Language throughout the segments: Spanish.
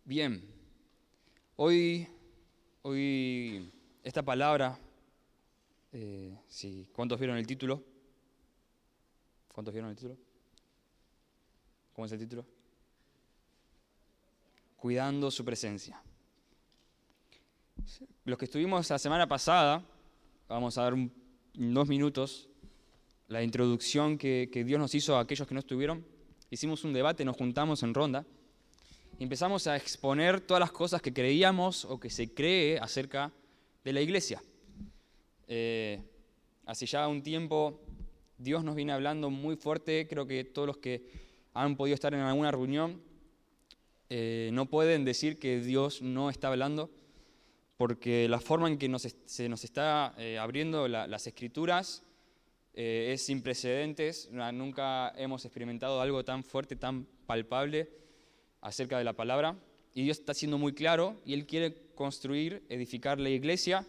Bien, hoy esta palabra, ¿cuántos vieron el título? ¿Cuántos vieron el título? ¿Cómo es el título? Cuidando su presencia. Los que estuvimos la semana pasada, vamos a dar 2 minutos, la introducción que Dios nos hizo a aquellos que no estuvieron. Hicimos un debate, nos juntamos en ronda y empezamos a exponer todas las cosas que creíamos o que se cree acerca de la iglesia. Hace ya un tiempo Dios nos viene hablando muy fuerte. Creo que todos los que han podido estar en alguna reunión no pueden decir que Dios no está hablando, porque la forma en que se nos está abriendo las Escrituras es sin precedentes. Nunca hemos experimentado algo tan fuerte, tan palpable acerca de la palabra. Y Dios está siendo muy claro y Él quiere construir, edificar la iglesia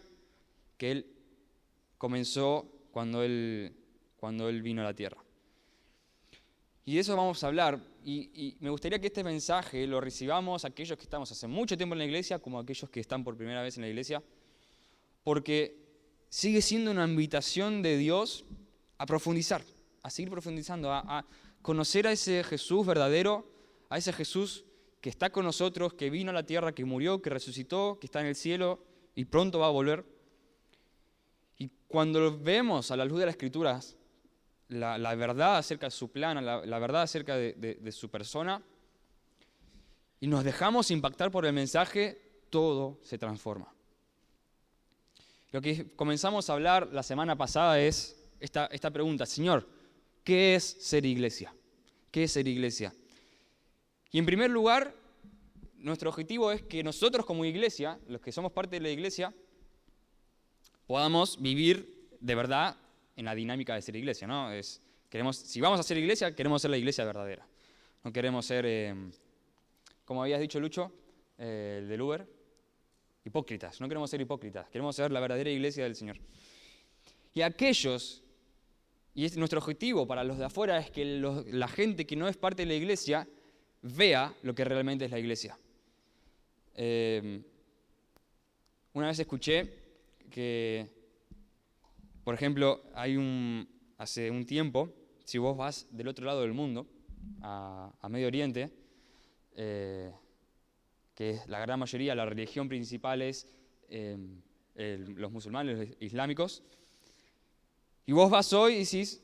que Él comenzó cuando Él vino a la tierra. Y de eso vamos a hablar. Y me gustaría que este mensaje lo recibamos aquellos que estamos hace mucho tiempo en la iglesia como aquellos que están por primera vez en la iglesia, porque sigue siendo una invitación de Dios a profundizar, a seguir profundizando, a conocer a ese Jesús verdadero, a ese Jesús que está con nosotros, que vino a la tierra, que murió, que resucitó, que está en el cielo y pronto va a volver. Y cuando vemos a la luz de las Escrituras la verdad acerca de su plan, la verdad acerca de su persona, y nos dejamos impactar por el mensaje, todo se transforma. Lo que comenzamos a hablar la semana pasada es esta pregunta: Señor, ¿qué es ser iglesia? ¿Qué es ser iglesia? Y en primer lugar, nuestro objetivo es que nosotros como iglesia, los que somos parte de la iglesia, podamos vivir de verdad en la dinámica de ser iglesia, ¿no? Si vamos a ser iglesia, queremos ser la iglesia verdadera. No queremos ser, como habías dicho Lucho, el del Uber, hipócritas. No queremos ser hipócritas, queremos ser la verdadera iglesia del Señor. Y nuestro objetivo para los de afuera es que la gente que no es parte de la iglesia vea lo que realmente es la iglesia. Una vez escuché que, por ejemplo, hace un tiempo, si vos vas del otro lado del mundo, a Medio Oriente, que es la gran mayoría, la religión principal es los musulmanes, los islámicos, y vos vas hoy y decís,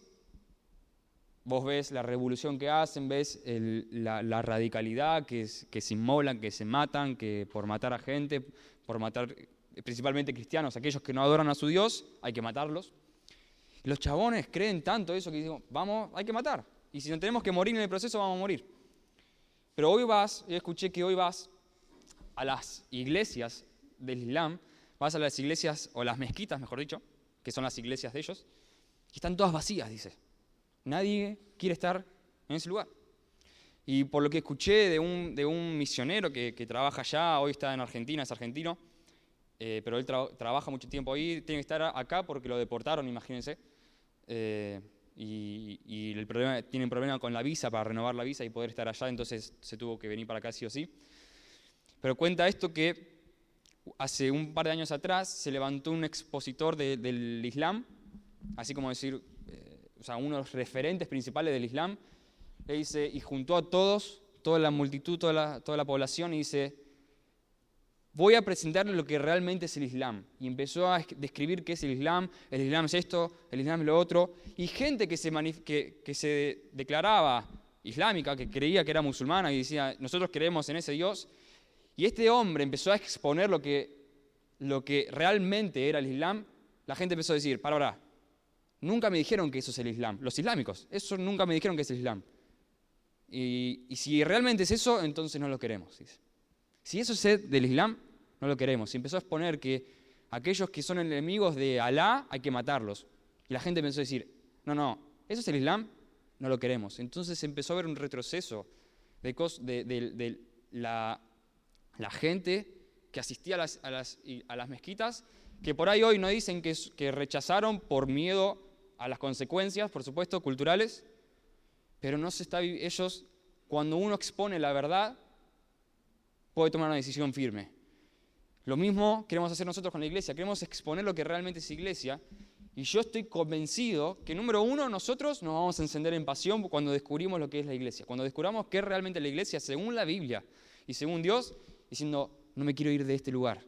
vos ves la revolución que hacen, ves la radicalidad, que se inmolan, que se matan, que por matar a gente, por matar principalmente cristianos, aquellos que no adoran a su Dios, hay que matarlos. Y los chabones creen tanto eso que dicen, hay que matar. Y si no tenemos que morir en el proceso, vamos a morir. Pero yo escuché que hoy vas a las iglesias del Islam, vas a las iglesias, o las mezquitas, mejor dicho, que son las iglesias de ellos, y están todas vacías, dice. Nadie quiere estar en ese lugar. Y por lo que escuché de un misionero que trabaja allá, hoy está en Argentina, es argentino, pero él trabaja mucho tiempo ahí, tiene que estar acá porque lo deportaron, imagínense, y tienen problema con la visa, para renovar la visa y poder estar allá, entonces se tuvo que venir para acá sí o sí. Pero cuenta esto que hace un par de años atrás se levantó un expositor del Islam, así como decir, uno de los referentes principales del Islam, le dice, y juntó a toda la multitud, toda la población, y dice, voy a presentarle lo que realmente es el Islam. Y empezó a describir qué es el Islam es esto, el Islam es lo otro. Y gente que se declaraba islámica, que creía que era musulmana y decía, nosotros creemos en ese Dios. Y este hombre empezó a exponer lo que realmente era el Islam. La gente empezó a decir, para, nunca me dijeron que eso es el Islam. Los islámicos, eso nunca me dijeron que es el Islam. Y si realmente es eso, entonces no lo queremos, dice. Si eso es del Islam, no lo queremos. Y empezó a exponer que aquellos que son enemigos de Alá hay que matarlos. Y la gente empezó a decir, no, ¿eso es el Islam? No lo queremos. Entonces empezó a haber un retroceso de la gente que asistía a las mezquitas, que por ahí hoy no dicen que rechazaron por miedo a las consecuencias, por supuesto, culturales, pero ellos, cuando uno expone la verdad, puede tomar una decisión firme. Lo mismo queremos hacer nosotros con la iglesia. Queremos exponer lo que realmente es iglesia. Y yo estoy convencido que, número uno, nosotros nos vamos a encender en pasión cuando descubrimos lo que es la iglesia. Cuando descubramos qué es realmente la iglesia según la Biblia y según Dios, diciendo, no me quiero ir de este lugar.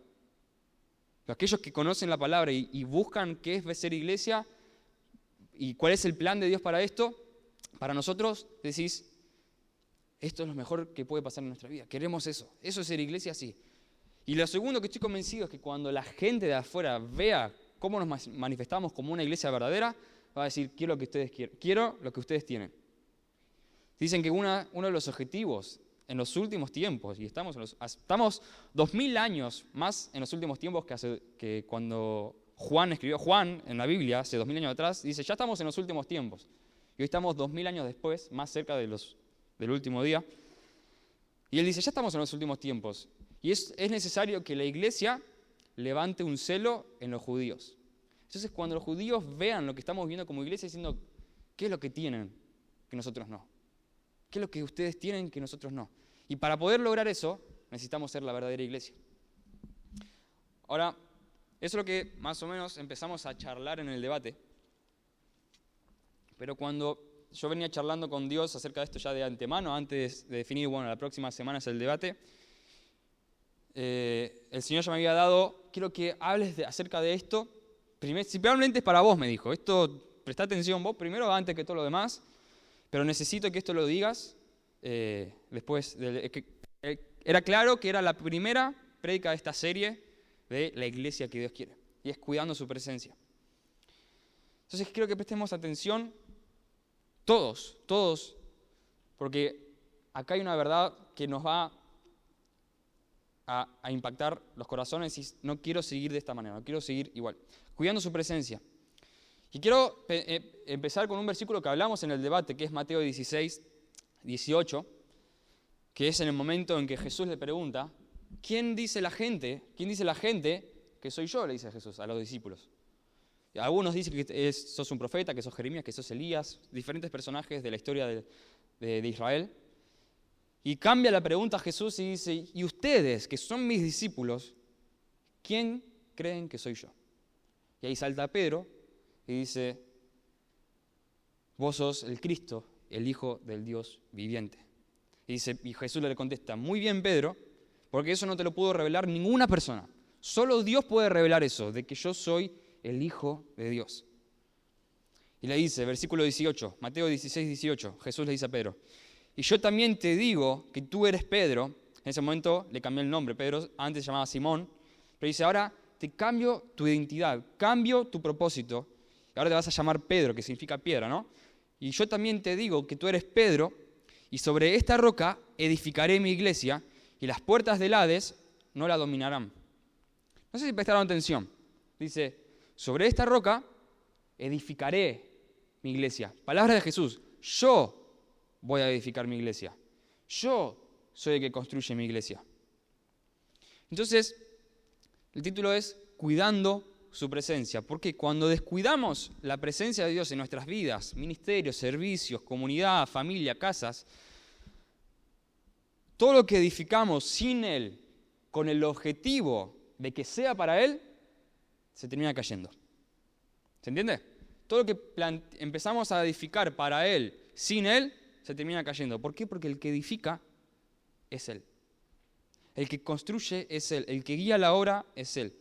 Pero aquellos que conocen la palabra y buscan qué es ser iglesia y cuál es el plan de Dios para esto, para nosotros decís, esto es lo mejor que puede pasar en nuestra vida. Queremos eso. Eso es ser iglesia, sí. Y lo segundo que estoy convencido es que cuando la gente de afuera vea cómo nos manifestamos como una iglesia verdadera, va a decir, quiero lo que ustedes quieren, quiero lo que ustedes tienen. Dicen que uno de los objetivos en los últimos tiempos, y estamos 2000 años más en los últimos tiempos que cuando Juan escribió en la Biblia, hace 2000 años atrás, dice, ya estamos en los últimos tiempos. Y hoy estamos 2000 años después, más cerca del último día. Y él dice, ya estamos en los últimos tiempos. Y es necesario que la iglesia levante un celo en los judíos. Entonces, cuando los judíos vean lo que estamos viendo como iglesia, diciendo, ¿qué es lo que tienen que nosotros no? ¿Qué es lo que ustedes tienen que nosotros no? Y para poder lograr eso, necesitamos ser la verdadera iglesia. Ahora, eso es lo que más o menos empezamos a charlar en el debate. Pero cuando yo venía charlando con Dios acerca de esto ya de antemano, antes de definir, la próxima semana es el debate, el Señor ya me había dado, quiero que hables acerca de esto, principalmente es para vos, me dijo, esto, presta atención vos primero antes que todo lo demás, pero necesito que esto lo digas después. Era claro que era la primera prédica de esta serie de la iglesia que Dios quiere, y es cuidando su presencia. Entonces quiero que prestemos atención todos, porque acá hay una verdad que nos va a impactar los corazones y no quiero seguir de esta manera, no quiero seguir igual. Cuidando su presencia. Y quiero empezar con un versículo que hablamos en el debate, que es Mateo 16, 18, que es en el momento en que Jesús le pregunta, ¿quién dice la gente que soy yo? Le dice Jesús a los discípulos. Y algunos dicen que sos un profeta, que sos Jeremías, que sos Elías, diferentes personajes de la historia de Israel. Y cambia la pregunta a Jesús y dice, ¿y ustedes, que son mis discípulos, quién creen que soy yo? Y ahí salta Pedro y dice, vos sos el Cristo, el Hijo del Dios viviente. Y Jesús le contesta, muy bien Pedro, porque eso no te lo pudo revelar ninguna persona. Solo Dios puede revelar eso, de que yo soy el Hijo de Dios. Y le dice, versículo 18, Mateo 16, 18, Jesús le dice a Pedro, y yo también te digo que tú eres Pedro. En ese momento le cambió el nombre, Pedro antes se llamaba Simón, pero dice, ahora te cambio tu identidad, cambio tu propósito, y ahora te vas a llamar Pedro, que significa piedra, ¿no? Y yo también te digo que tú eres Pedro, y sobre esta roca edificaré mi iglesia, y las puertas del Hades no la dominarán. No sé si prestaron atención. Dice, sobre esta roca edificaré mi iglesia. Palabra de Jesús, yo voy a edificar mi iglesia. Yo soy el que construye mi iglesia. Entonces, el título es Cuidando su presencia. Porque cuando descuidamos la presencia de Dios en nuestras vidas, ministerios, servicios, comunidad, familia, casas, todo lo que edificamos sin Él, con el objetivo de que sea para Él, se termina cayendo. ¿Se entiende? Todo lo que empezamos a edificar para Él, sin Él, se termina cayendo. ¿Por qué? Porque el que edifica es Él. El que construye es Él. El que guía la obra es Él.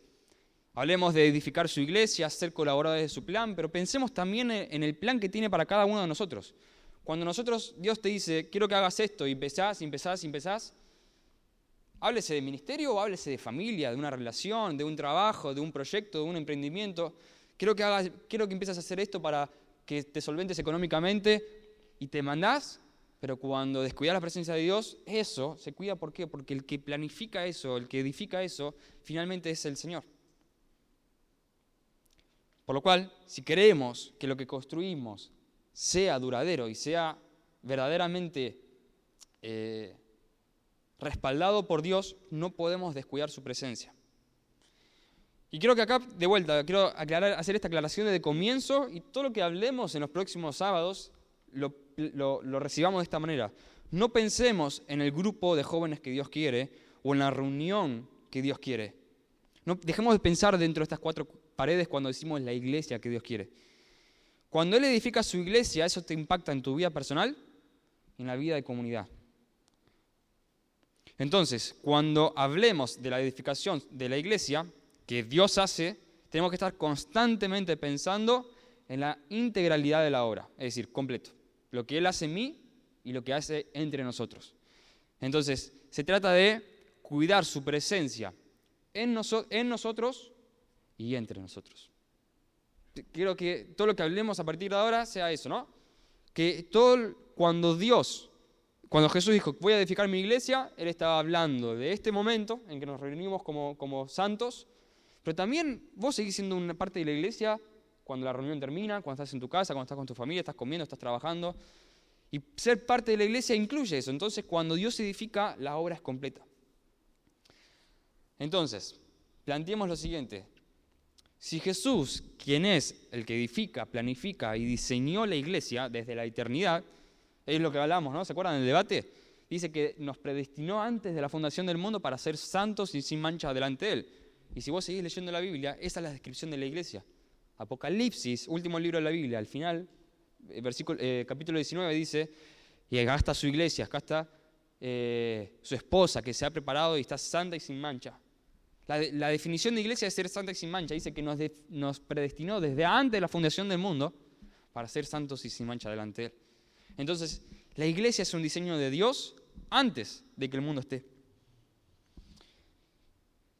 Hablemos de edificar su iglesia, ser colaboradores de su plan, pero pensemos también en el plan que tiene para cada uno de nosotros. Cuando Dios te dice, quiero que hagas esto, y empezás, háblese de ministerio o háblese de familia, de una relación, de un trabajo, de un proyecto, de un emprendimiento. Quiero que empieces a hacer esto para que te solventes económicamente y te mandás, pero cuando descuidas la presencia de Dios, eso se cuida. ¿Por qué? Porque el que planifica eso, el que edifica eso, finalmente es el Señor. Por lo cual, si queremos que lo que construimos sea duradero y sea verdaderamente respaldado por Dios, no podemos descuidar su presencia. Y quiero que acá, de vuelta, quiero hacer esta aclaración desde comienzo, y todo lo que hablemos en los próximos sábados lo recibamos de esta manera. No pensemos en el grupo de jóvenes que Dios quiere, o en la reunión que Dios quiere. No, dejemos de pensar dentro de estas 4 paredes cuando decimos la iglesia que Dios quiere. Cuando Él edifica su iglesia, eso te impacta en tu vida personal y en la vida de comunidad. Entonces, cuando hablemos de la edificación de la iglesia que Dios hace, tenemos que estar constantemente pensando en la integralidad de la obra, es decir, completo. Lo que Él hace en mí y lo que hace entre nosotros. Entonces, se trata de cuidar su presencia en nosotros y entre nosotros. Quiero que todo lo que hablemos a partir de ahora sea eso, ¿no? Que cuando Jesús dijo, voy a edificar mi iglesia, Él estaba hablando de este momento en que nos reunimos como santos, pero también vos seguís siendo una parte de la iglesia cuando la reunión termina, cuando estás en tu casa, cuando estás con tu familia, estás comiendo, estás trabajando. Y ser parte de la iglesia incluye eso. Entonces, cuando Dios edifica, la obra es completa. Entonces, planteemos lo siguiente. Si Jesús, quien es el que edifica, planifica y diseñó la iglesia desde la eternidad, es lo que hablamos, ¿no? ¿Se acuerdan del debate? Dice que nos predestinó antes de la fundación del mundo para ser santos y sin mancha delante de Él. Y si vos seguís leyendo la Biblia, esa es la descripción de la iglesia. Apocalipsis, último libro de la Biblia, al final, capítulo 19 dice, y acá está su iglesia, acá está su esposa que se ha preparado y está santa y sin mancha. La definición de iglesia es ser santa y sin mancha. Dice que nos predestinó desde antes de la fundación del mundo para ser santos y sin mancha delante de Él. Entonces, la iglesia es un diseño de Dios antes de que el mundo esté.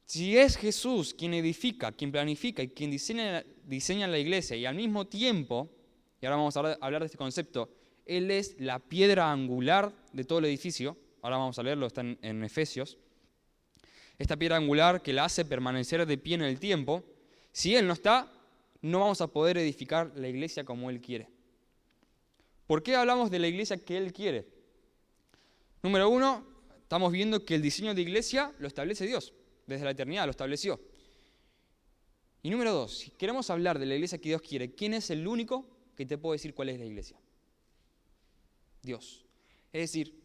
Si es Jesús quien edifica, quien planifica y quien diseña la iglesia y al mismo tiempo, y ahora vamos a hablar de este concepto, Él es la piedra angular de todo el edificio, ahora vamos a leerlo, está en Efesios, esta piedra angular que la hace permanecer de pie en el tiempo, si Él no está, no vamos a poder edificar la iglesia como Él quiere. ¿Por qué hablamos de la iglesia que Él quiere? Número 1, estamos viendo que el diseño de iglesia lo establece Dios, desde la eternidad lo estableció. Y número 2, si queremos hablar de la iglesia que Dios quiere, ¿quién es el único que te puede decir cuál es la iglesia? Dios. Es decir,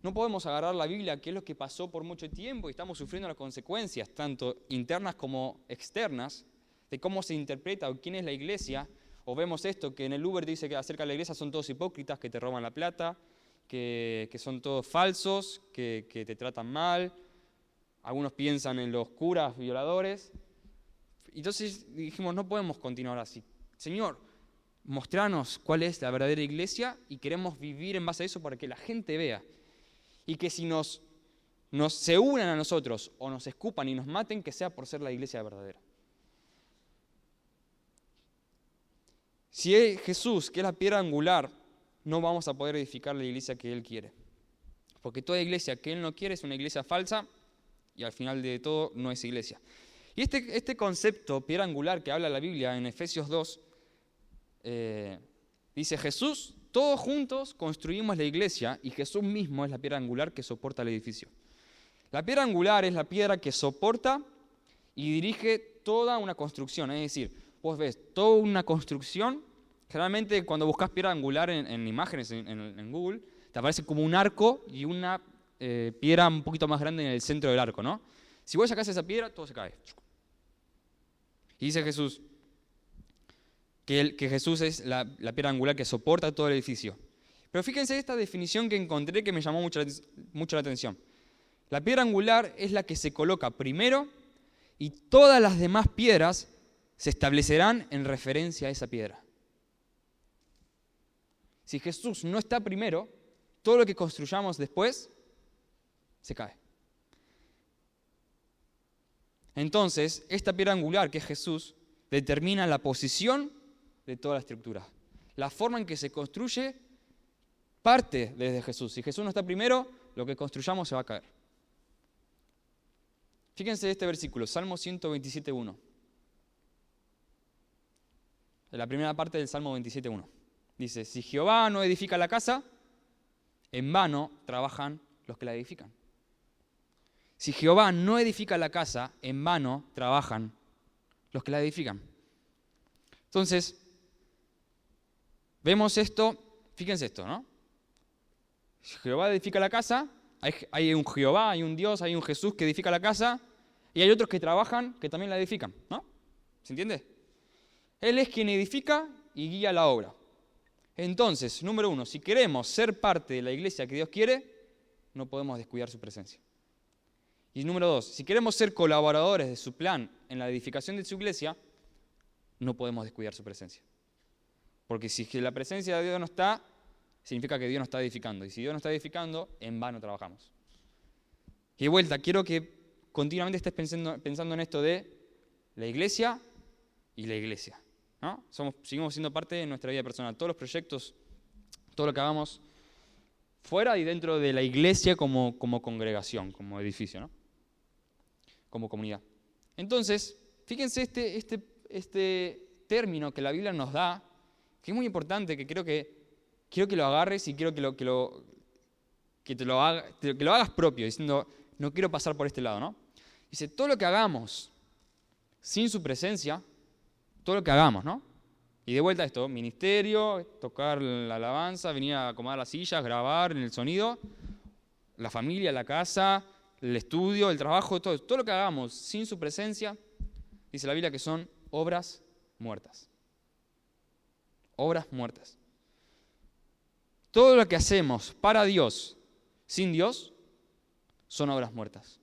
no podemos agarrar la Biblia, que es lo que pasó por mucho tiempo, y estamos sufriendo las consecuencias, tanto internas como externas, de cómo se interpreta o quién es la iglesia, o vemos esto, que en el Uber dice que acerca de la iglesia son todos hipócritas, que te roban la plata, que son todos falsos, que te tratan mal, algunos piensan en los curas violadores. Entonces dijimos, no podemos continuar así. Señor, mostranos cuál es la verdadera iglesia y queremos vivir en base a eso para que la gente vea. Y que si se unan a nosotros o nos escupan y nos maten, que sea por ser la iglesia verdadera. Si es Jesús, que es la piedra angular, no vamos a poder edificar la iglesia que Él quiere. Porque toda iglesia que Él no quiere es una iglesia falsa y al final de todo no es iglesia. Y este concepto, piedra angular, que habla la Biblia en Efesios 2, dice Jesús, todos juntos construimos la iglesia y Jesús mismo es la piedra angular que soporta el edificio. La piedra angular es la piedra que soporta y dirige toda una construcción. Es decir, vos ves toda una construcción, generalmente cuando buscas piedra angular en imágenes en Google, te aparece como un arco y una piedra un poquito más grande en el centro del arco, ¿no? Si vos sacás esa piedra, todo se cae. Y dice Jesús que Jesús es la piedra angular que soporta todo el edificio. Pero fíjense esta definición que encontré que me llamó mucho la atención. La piedra angular es la que se coloca primero y todas las demás piedras se establecerán en referencia a esa piedra. Si Jesús no está primero, todo lo que construyamos después se cae. Entonces, esta piedra angular, que es Jesús, determina la posición de toda la estructura. La forma en que se construye parte desde Jesús. Si Jesús no está primero, lo que construyamos se va a caer. Fíjense este versículo, Salmo 127.1. En la primera parte del Salmo 27.1. Dice, si Jehová no edifica la casa, en vano trabajan los que la edifican. Si Jehová no edifica la casa, en vano trabajan los que la edifican. Entonces, vemos esto, fíjense esto, ¿no? Si Jehová edifica la casa, Hay un Jehová, hay un Dios, hay un Jesús que edifica la casa, y hay otros que trabajan que también la edifican, ¿no? ¿Se entiende? Él es quien edifica y guía la obra. Entonces, número 1, si queremos ser parte de la iglesia que Dios quiere, no podemos descuidar su presencia. Y número 2, si queremos ser colaboradores de su plan en la edificación de su iglesia, no podemos descuidar su presencia. Porque si la presencia de Dios no está, significa que Dios no está edificando. Y si Dios no está edificando, en vano trabajamos. Y de vuelta, quiero que continuamente estés pensando en esto de la iglesia y la iglesia, ¿no? Seguimos siendo parte de nuestra vida personal. Todos los proyectos, todo lo que hagamos fuera y dentro de la iglesia como congregación, como edificio, ¿no? Como comunidad. Entonces, fíjense este término que la Biblia nos da, que es muy importante, que quiero que lo agarres y quiero que lo hagas propio, diciendo, no quiero pasar por este lado, ¿no? Dice, todo lo que hagamos sin su presencia, todo lo que hagamos, ¿no? Y de vuelta a esto, ministerio, tocar la alabanza, venir a acomodar las sillas, grabar en el sonido, la familia, la casa, el estudio, el trabajo, todo lo que hagamos sin su presencia, dice la Biblia que son obras muertas. Obras muertas. Todo lo que hacemos para Dios, sin Dios, son obras muertas.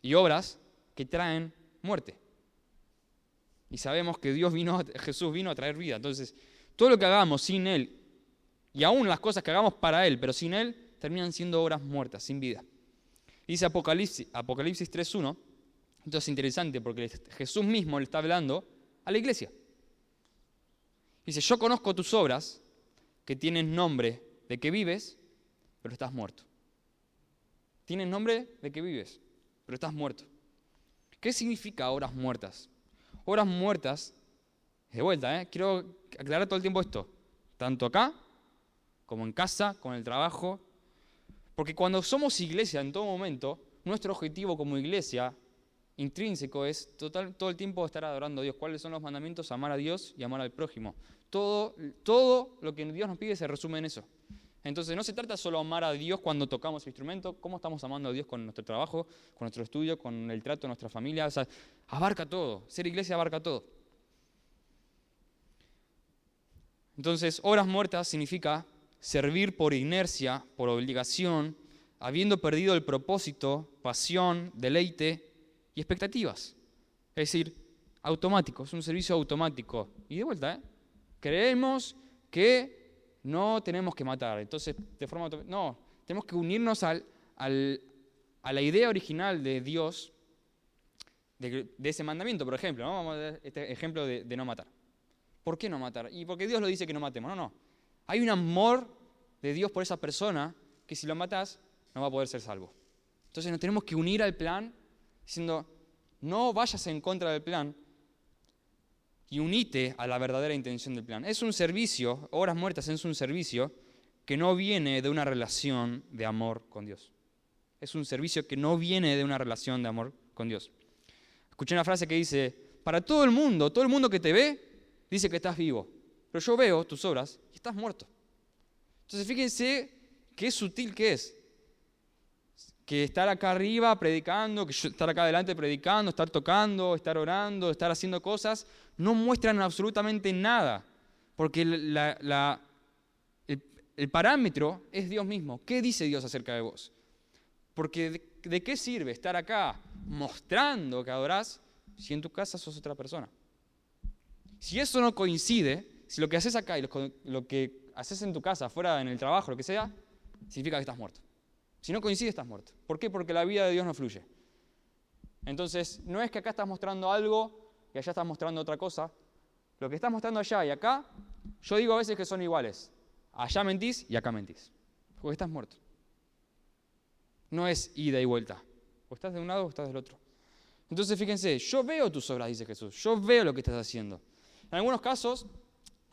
Y obras que traen muerte. Y sabemos que Jesús vino a traer vida. Entonces, todo lo que hagamos sin Él, y aún las cosas que hagamos para Él, pero sin Él, terminan siendo obras muertas, sin vida. Dice Apocalipsis 3:1, esto es interesante porque Jesús mismo le está hablando a la iglesia. Dice, yo conozco tus obras, que tienen nombre de que vives, pero estás muerto. Tienes nombre de que vives, pero estás muerto. ¿Qué significa obras muertas? Obras muertas, de vuelta, quiero aclarar todo el tiempo esto, tanto acá, como en casa, con el trabajo, porque cuando somos iglesia en todo momento, nuestro objetivo como iglesia intrínseco es todo el tiempo estar adorando a Dios. ¿Cuáles son los mandamientos? Amar a Dios y amar al prójimo. Todo lo que Dios nos pide se resume en eso. Entonces no se trata solo de amar a Dios cuando tocamos el instrumento, cómo estamos amando a Dios con nuestro trabajo, con nuestro estudio, con el trato de nuestra familia. O sea, abarca todo, ser iglesia abarca todo. Entonces, obras muertas significa servir por inercia, por obligación, habiendo perdido el propósito, pasión, deleite y expectativas. Es decir, automático, es un servicio automático. Y de vuelta, creemos que no tenemos que matar, entonces de forma automática. No, tenemos que unirnos a la idea original de Dios, de ese mandamiento, por ejemplo, ¿no? Vamos a ver este ejemplo de no matar. ¿Por qué no matar? Y porque Dios lo dice que no matemos. No. Hay un amor de Dios por esa persona que si lo matas no va a poder ser salvo. Entonces nos tenemos que unir al plan diciendo, no vayas en contra del plan y unite a la verdadera intención del plan. Es un servicio, obras muertas es un servicio que no viene de una relación de amor con Dios. Es un servicio que no viene de una relación de amor con Dios. Escuché una frase que dice, para todo el mundo que te ve, dice que estás vivo, pero yo veo tus obras y estás muerto. Entonces fíjense qué sutil que es. Que estar acá arriba predicando, que estar acá adelante predicando, estar tocando, estar orando, estar haciendo cosas, no muestran absolutamente nada. Porque el parámetro es Dios mismo. ¿Qué dice Dios acerca de vos? Porque ¿de qué sirve estar acá mostrando que adorás si en tu casa sos otra persona? Si eso no coincide, si lo que haces acá y lo que haces en tu casa, afuera, en el trabajo, lo que sea, significa que estás muerto. Si no coincide, estás muerto. ¿Por qué? Porque la vida de Dios no fluye. Entonces, no es que acá estás mostrando algo y allá estás mostrando otra cosa. Lo que estás mostrando allá y acá, yo digo a veces que son iguales. Allá mentís y acá mentís. Porque estás muerto. No es ida y vuelta. O estás de un lado o estás del otro. Entonces, fíjense, yo veo tus obras, dice Jesús. Yo veo lo que estás haciendo. En algunos casos,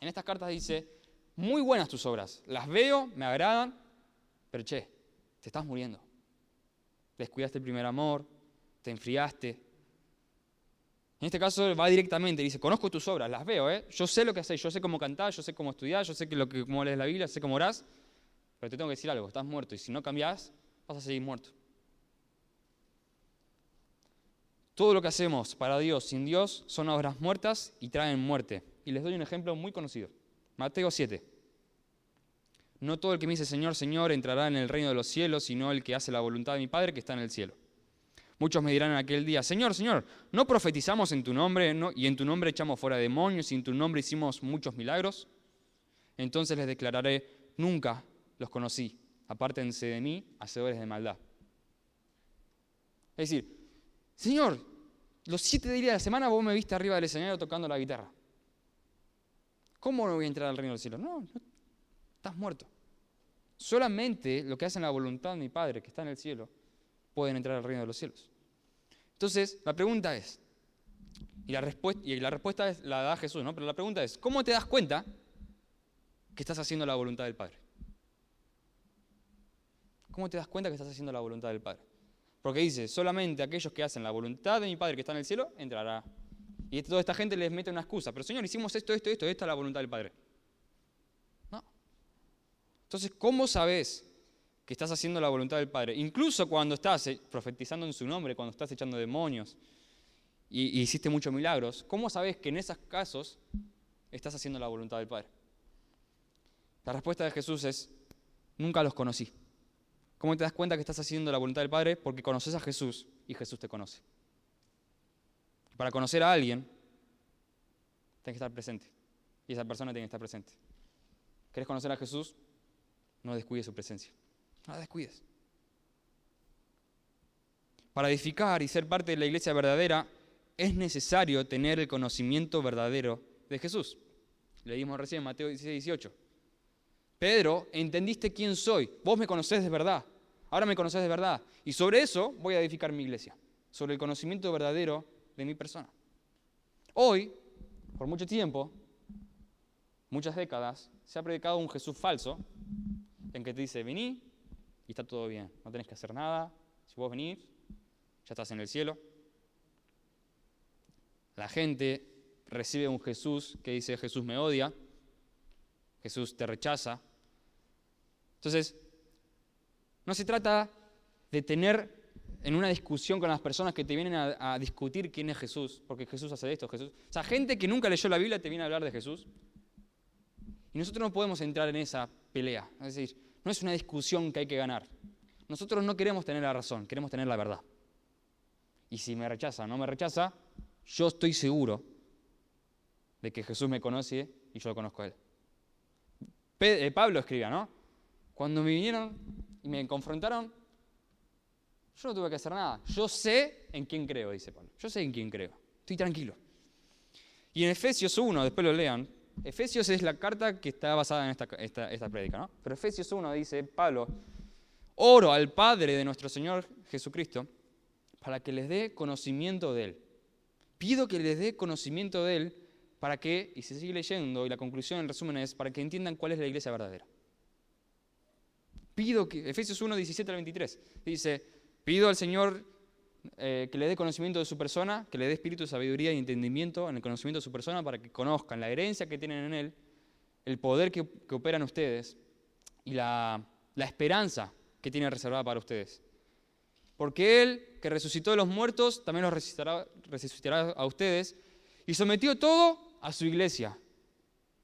en estas cartas dice, muy buenas tus obras. Las veo, me agradan, pero te estás muriendo. Descuidaste el primer amor, te enfriaste. En este caso va directamente, dice, conozco tus obras, las veo, yo sé lo que hacés, yo sé cómo cantar, yo sé cómo estudiar, yo sé cómo lees la Biblia, sé cómo orás, pero te tengo que decir algo, estás muerto y si no cambiás, vas a seguir muerto. Todo lo que hacemos para Dios sin Dios son obras muertas y traen muerte. Y les doy un ejemplo muy conocido. Mateo 7. No todo el que me dice Señor, Señor entrará en el reino de los cielos, sino el que hace la voluntad de mi Padre que está en el cielo. Muchos me dirán en aquel día, Señor, Señor, ¿no profetizamos en tu nombre y en tu nombre echamos fuera demonios y en tu nombre hicimos muchos milagros? Entonces les declararé, nunca los conocí, apártense de mí, hacedores de maldad. Es decir, Señor, los 7 días de la semana vos me viste arriba del escenario tocando la guitarra. ¿Cómo no voy a entrar al reino del cielo? No, estás muerto. Solamente los que hacen la voluntad de mi Padre que está en el cielo pueden entrar al reino de los cielos. Entonces, la pregunta es, y la respuesta es, la da Jesús, ¿no? Pero la pregunta es, ¿cómo te das cuenta que estás haciendo la voluntad del Padre? ¿Cómo te das cuenta que estás haciendo la voluntad del Padre? Porque dice, solamente aquellos que hacen la voluntad de mi Padre que está en el cielo, entrará. Y toda esta gente les mete una excusa. Pero Señor, hicimos esto, esta es la voluntad del Padre. No. Entonces, ¿cómo sabes que estás haciendo la voluntad del Padre? Incluso cuando estás profetizando en su nombre, cuando estás echando demonios y hiciste muchos milagros, ¿cómo sabes que en esos casos estás haciendo la voluntad del Padre? La respuesta de Jesús es, nunca los conocí. ¿Cómo te das cuenta que estás haciendo la voluntad del Padre? Porque conoces a Jesús y Jesús te conoce. Para conocer a alguien, tienes que estar presente. Y esa persona tiene que estar presente. ¿Querés conocer a Jesús? No descuides su presencia. No la descuides. Para edificar y ser parte de la iglesia verdadera, es necesario tener el conocimiento verdadero de Jesús. Leímos recién en Mateo 16, 18. Pedro, entendiste quién soy. Vos me conocés de verdad. Ahora me conocés de verdad. Y sobre eso voy a edificar mi iglesia. Sobre el conocimiento verdadero de mi persona. Hoy, por mucho tiempo, muchas décadas, se ha predicado un Jesús falso en que te dice, vení y está todo bien. No tenés que hacer nada. Si vos venís, ya estás en el cielo. La gente recibe un Jesús que dice, Jesús me odia. Jesús te rechaza. Entonces, no se trata de tener en una discusión con las personas que te vienen a discutir quién es Jesús, porque Jesús hace esto, Jesús. O sea, gente que nunca leyó la Biblia te viene a hablar de Jesús. Y nosotros no podemos entrar en esa pelea. Es decir, no es una discusión que hay que ganar. Nosotros no queremos tener la razón, queremos tener la verdad. Y si me rechaza o no me rechaza, yo estoy seguro de que Jesús me conoce y yo lo conozco a Él. Pablo escribía, ¿no? Cuando me vinieron y me confrontaron, yo no tuve que hacer nada. Yo sé en quién creo, dice Pablo. Yo sé en quién creo. Estoy tranquilo. Y en Efesios 1, después lo lean, Efesios es la carta que está basada en esta prédica, ¿no? Pero Efesios 1 dice, Pablo, oro al Padre de nuestro Señor Jesucristo para que les dé conocimiento de Él. Pido que les dé conocimiento de Él para que, y se sigue leyendo, y la conclusión, el resumen es, para que entiendan cuál es la iglesia verdadera. Pido que, Efesios 1, 17 al 23, dice, pido al Señor que le dé conocimiento de su persona, que le dé espíritu, sabiduría y entendimiento en el conocimiento de su persona para que conozcan la herencia que tienen en Él, el poder que opera en ustedes y la esperanza que tiene reservada para ustedes. Porque Él, que resucitó de los muertos, también los resucitará a ustedes y sometió todo a su iglesia,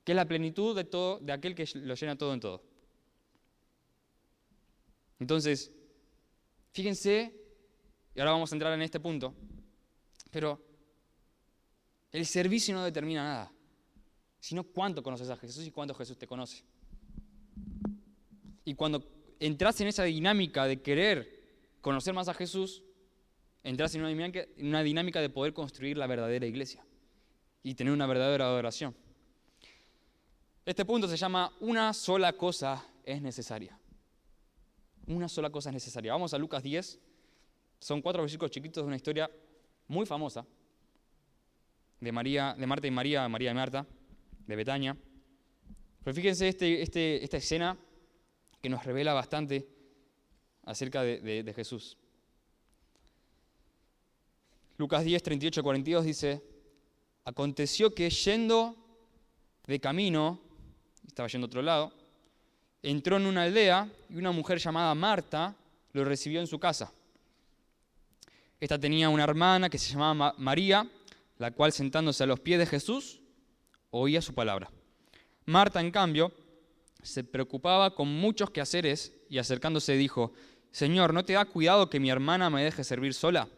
que es la plenitud de todo, de aquel que lo llena todo en todo. Entonces, fíjense, y ahora vamos a entrar en este punto, pero el servicio no determina nada, sino cuánto conoces a Jesús y cuánto Jesús te conoce. Y cuando entras en esa dinámica de querer conocer más a Jesús, entras en una dinámica de poder construir la verdadera iglesia y tener una verdadera adoración. Este punto se llama una sola cosa es necesaria. Una sola cosa es necesaria. Vamos a Lucas 10. Son 4 versículos chiquitos de una historia muy famosa de Marta y María, María y Marta, de Betania. Pero fíjense esta escena que nos revela bastante acerca de Jesús. Lucas 10, 38, 42 dice, aconteció que yendo de camino, estaba yendo a otro lado, entró en una aldea y una mujer llamada Marta lo recibió en su casa. Esta tenía una hermana que se llamaba María, la cual sentándose a los pies de Jesús, oía su palabra. Marta, en cambio, se preocupaba con muchos quehaceres y acercándose dijo: Señor, ¿no te da cuidado que mi hermana me deje servir sola?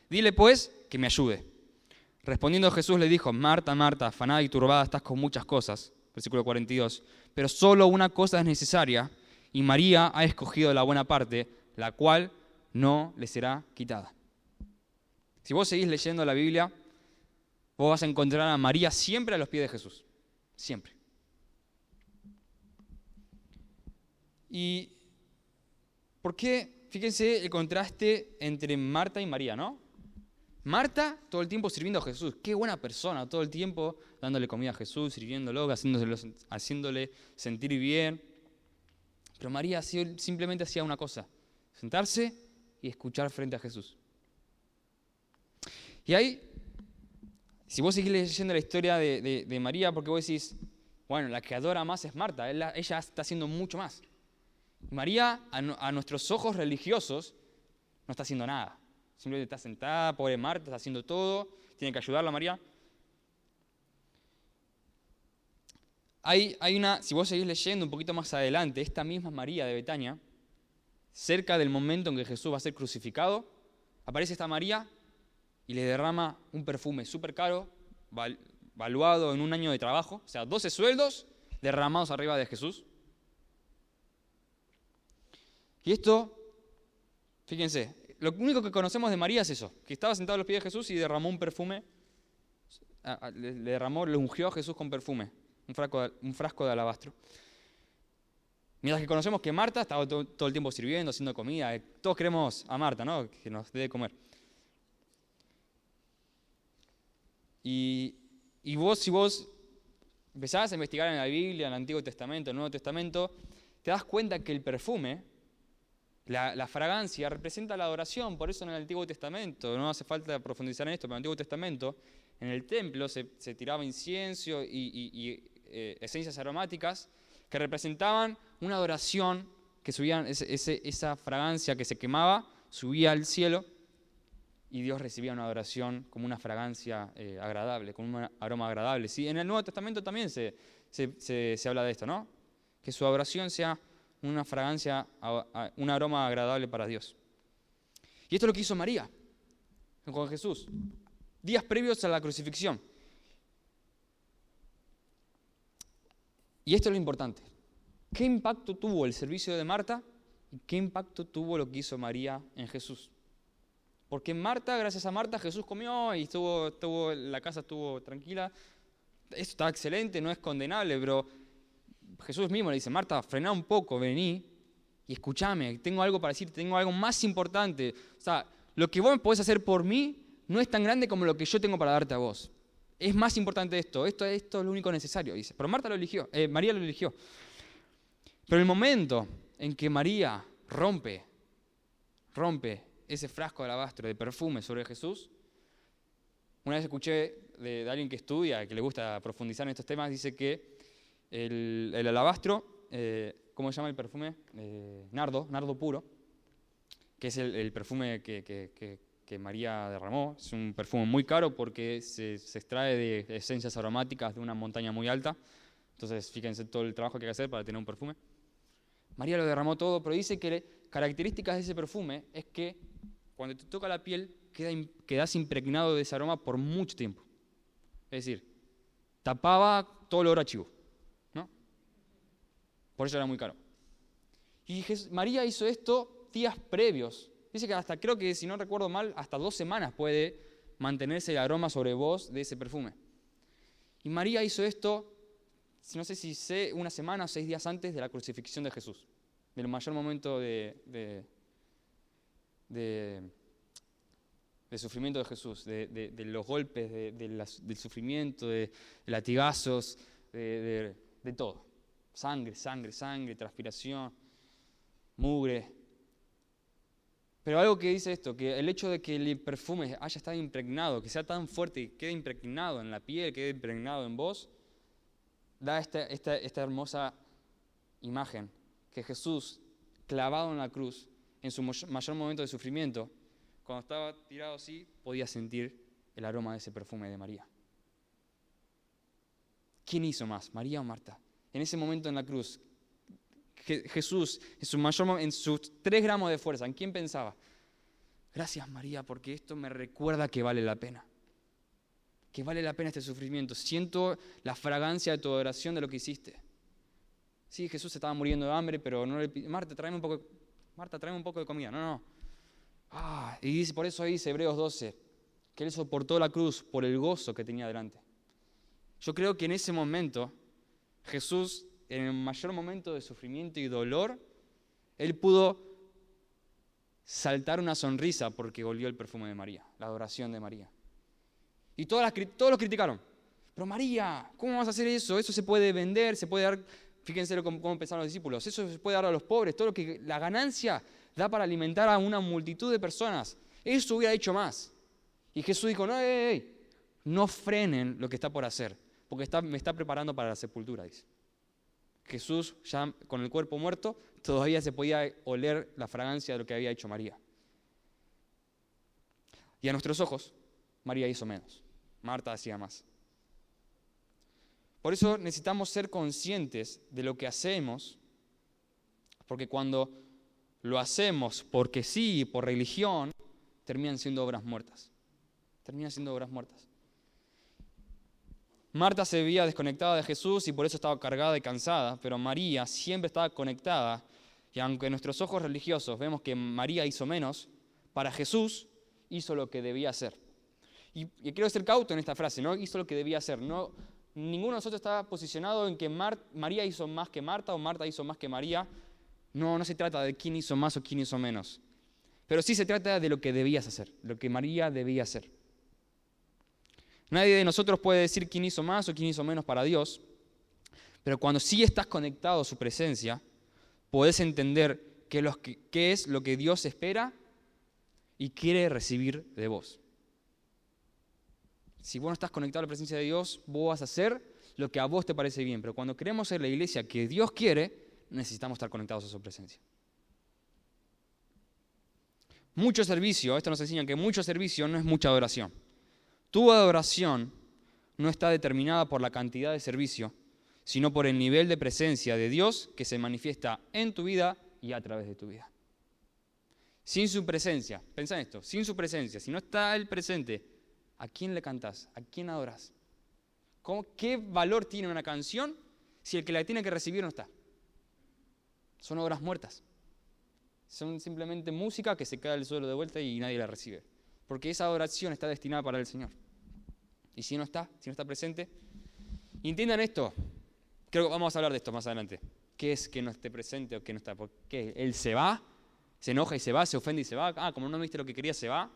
Dile pues que me ayude. Respondiendo Jesús le dijo: Marta, Marta, afanada y turbada estás con muchas cosas. Versículo 42. Pero solo una cosa es necesaria, y María ha escogido la buena parte, la cual no le será quitada. Si vos seguís leyendo la Biblia, vos vas a encontrar a María siempre a los pies de Jesús. Siempre. ¿Y por qué? Fíjense el contraste entre Marta y María, ¿no? Marta todo el tiempo sirviendo a Jesús. Qué buena persona, todo el tiempo dándole comida a Jesús, sirviéndolo, haciéndole sentir bien. Pero María simplemente hacía una cosa: sentarse y escuchar frente a Jesús. Y ahí, si vos seguís leyendo la historia de María, porque vos decís, bueno, la que adora más es Marta, ella está haciendo mucho más. María, a nuestros ojos religiosos, no está haciendo nada. Simplemente está sentada, pobre Marta, está haciendo todo, tiene que ayudarla María. Si vos seguís leyendo un poquito más adelante, esta misma María de Betania, cerca del momento en que Jesús va a ser crucificado, aparece esta María y le derrama un perfume súper caro, valuado en un año de trabajo, o sea, 12 sueldos derramados arriba de Jesús. Y esto, fíjense, lo único que conocemos de María es eso, que estaba sentada a los pies de Jesús y derramó un perfume, le ungió a Jesús con perfume, un frasco de alabastro. Mientras que conocemos que Marta estaba todo el tiempo sirviendo, haciendo comida. Todos queremos a Marta, ¿no? Que nos dé de comer. Y si vos empezás a investigar en la Biblia, en el Antiguo Testamento, en el Nuevo Testamento, te das cuenta que el perfume, la fragancia, representa la adoración. Por eso en el Antiguo Testamento, no hace falta profundizar en esto, pero en el Antiguo Testamento, en el templo se tiraba incienso y esencias aromáticas que representaban una adoración, que subían esa fragancia que se quemaba, subía al cielo, y Dios recibía una adoración como una fragancia agradable, como un aroma agradable. ¿Sí? En el Nuevo Testamento también se habla de esto, ¿no? Que su adoración sea una fragancia, un aroma agradable para Dios. Y esto es lo que hizo María con Jesús, días previos a la crucifixión. Y esto es lo importante. ¿Qué impacto tuvo el servicio de Marta y qué impacto tuvo lo que hizo María en Jesús? Porque Marta, gracias a Marta, Jesús comió y la casa estuvo tranquila. Esto está excelente, no es condenable, pero Jesús mismo le dice: Marta, frená un poco, vení y escúchame, tengo algo para decirte, tengo algo más importante. O sea, lo que vos me podés hacer por mí no es tan grande como lo que yo tengo para darte a vos. Es más importante esto es lo único necesario, dice. Pero María lo eligió. Pero el momento en que María rompe ese frasco de alabastro de perfume sobre Jesús, una vez escuché de alguien que estudia, que le gusta profundizar en estos temas, dice que el alabastro, ¿cómo se llama el perfume? Nardo puro, que es el perfume que María derramó. Es un perfume muy caro porque se extrae de esencias aromáticas de una montaña muy alta. Entonces, fíjense todo el trabajo que hay que hacer para tener un perfume. María lo derramó todo, pero dice que características de ese perfume es que cuando te toca la piel quedás impregnado de ese aroma por mucho tiempo. Es decir, tapaba todo el olor a chivo, ¿no? Por eso era muy caro. Y María hizo esto días previos. Dice que creo que, si no recuerdo mal, hasta 2 semanas puede mantenerse el aroma sobre vos de ese perfume. Y María hizo esto, no sé si 1 semana o 6 días antes de la crucifixión de Jesús, del mayor momento de sufrimiento de Jesús, de los golpes, del sufrimiento, de latigazos, de todo. Sangre, transpiración, mugre. Pero algo que dice esto, que el hecho de que el perfume haya estado impregnado, que sea tan fuerte y quede impregnado en la piel, quede impregnado en vos, da esta hermosa imagen, que Jesús, clavado en la cruz, en su mayor momento de sufrimiento, cuando estaba tirado así, podía sentir el aroma de ese perfume de María. ¿Quién hizo más, María o Marta? En ese momento en la cruz, Jesús, en sus 3 gramos de fuerza, ¿en quién pensaba? Gracias, María, porque esto me recuerda que vale la pena. Que vale la pena este sufrimiento. Siento la fragancia de tu adoración de lo que hiciste. Sí, Jesús se estaba muriendo de hambre, pero no le pidió, Marta, tráeme un poco de comida. No. Y dice, por eso dice Hebreos 12, que Él soportó la cruz por el gozo que tenía delante. Yo creo que en ese momento, Jesús, en el mayor momento de sufrimiento y dolor, Él pudo saltar una sonrisa porque olió el perfume de María, la adoración de María. Y todos lo criticaron. Pero María, ¿cómo vas a hacer eso? Eso se puede vender, se puede dar, fíjense cómo pensaron los discípulos, eso se puede dar a los pobres, todo lo que la ganancia da para alimentar a una multitud de personas. Eso hubiera hecho más. Y Jesús dijo, no frenen lo que está por hacer, porque me está preparando para la sepultura, dice. Jesús, ya con el cuerpo muerto, todavía se podía oler la fragancia de lo que había hecho María. Y a nuestros ojos, María hizo menos. Marta hacía más. Por eso necesitamos ser conscientes de lo que hacemos, porque cuando lo hacemos porque sí, por religión, terminan siendo obras muertas. Marta se veía desconectada de Jesús y por eso estaba cargada y cansada, pero María siempre estaba conectada. Y aunque en nuestros ojos religiosos vemos que María hizo menos, para Jesús hizo lo que debía hacer. Y quiero ser cauto en esta frase, ¿no? Hizo lo que debía hacer. No, ninguno de nosotros está posicionado en que María hizo más que Marta o Marta hizo más que María. No se trata de quién hizo más o quién hizo menos. Pero sí se trata de lo que debías hacer, lo que María debía hacer. Nadie de nosotros puede decir quién hizo más o quién hizo menos para Dios, pero cuando sí estás conectado a su presencia, podés entender qué es lo que Dios espera y quiere recibir de vos. Si vos no estás conectado a la presencia de Dios, vos vas a hacer lo que a vos te parece bien, pero cuando queremos ser la iglesia que Dios quiere, necesitamos estar conectados a su presencia. Mucho servicio, esto nos enseña que mucho servicio no es mucha adoración. Tu adoración no está determinada por la cantidad de servicio, sino por el nivel de presencia de Dios que se manifiesta en tu vida y a través de tu vida. Sin su presencia, pensá en esto, sin su presencia, si no está Él presente, ¿a quién le cantás? ¿A quién adorás? ¿Qué valor tiene una canción si el que la tiene que recibir no está? Son obras muertas. Son simplemente música que se cae al suelo de vuelta y nadie la recibe. Porque esa adoración está destinada para el Señor. Y si no está presente, y entiendan esto, creo que vamos a hablar de esto más adelante. ¿Qué es que no esté presente o que no está? ¿Por qué? ¿Él se va? ¿Se enoja y se va? ¿Se ofende y se va? Como no viste lo que quería, se va.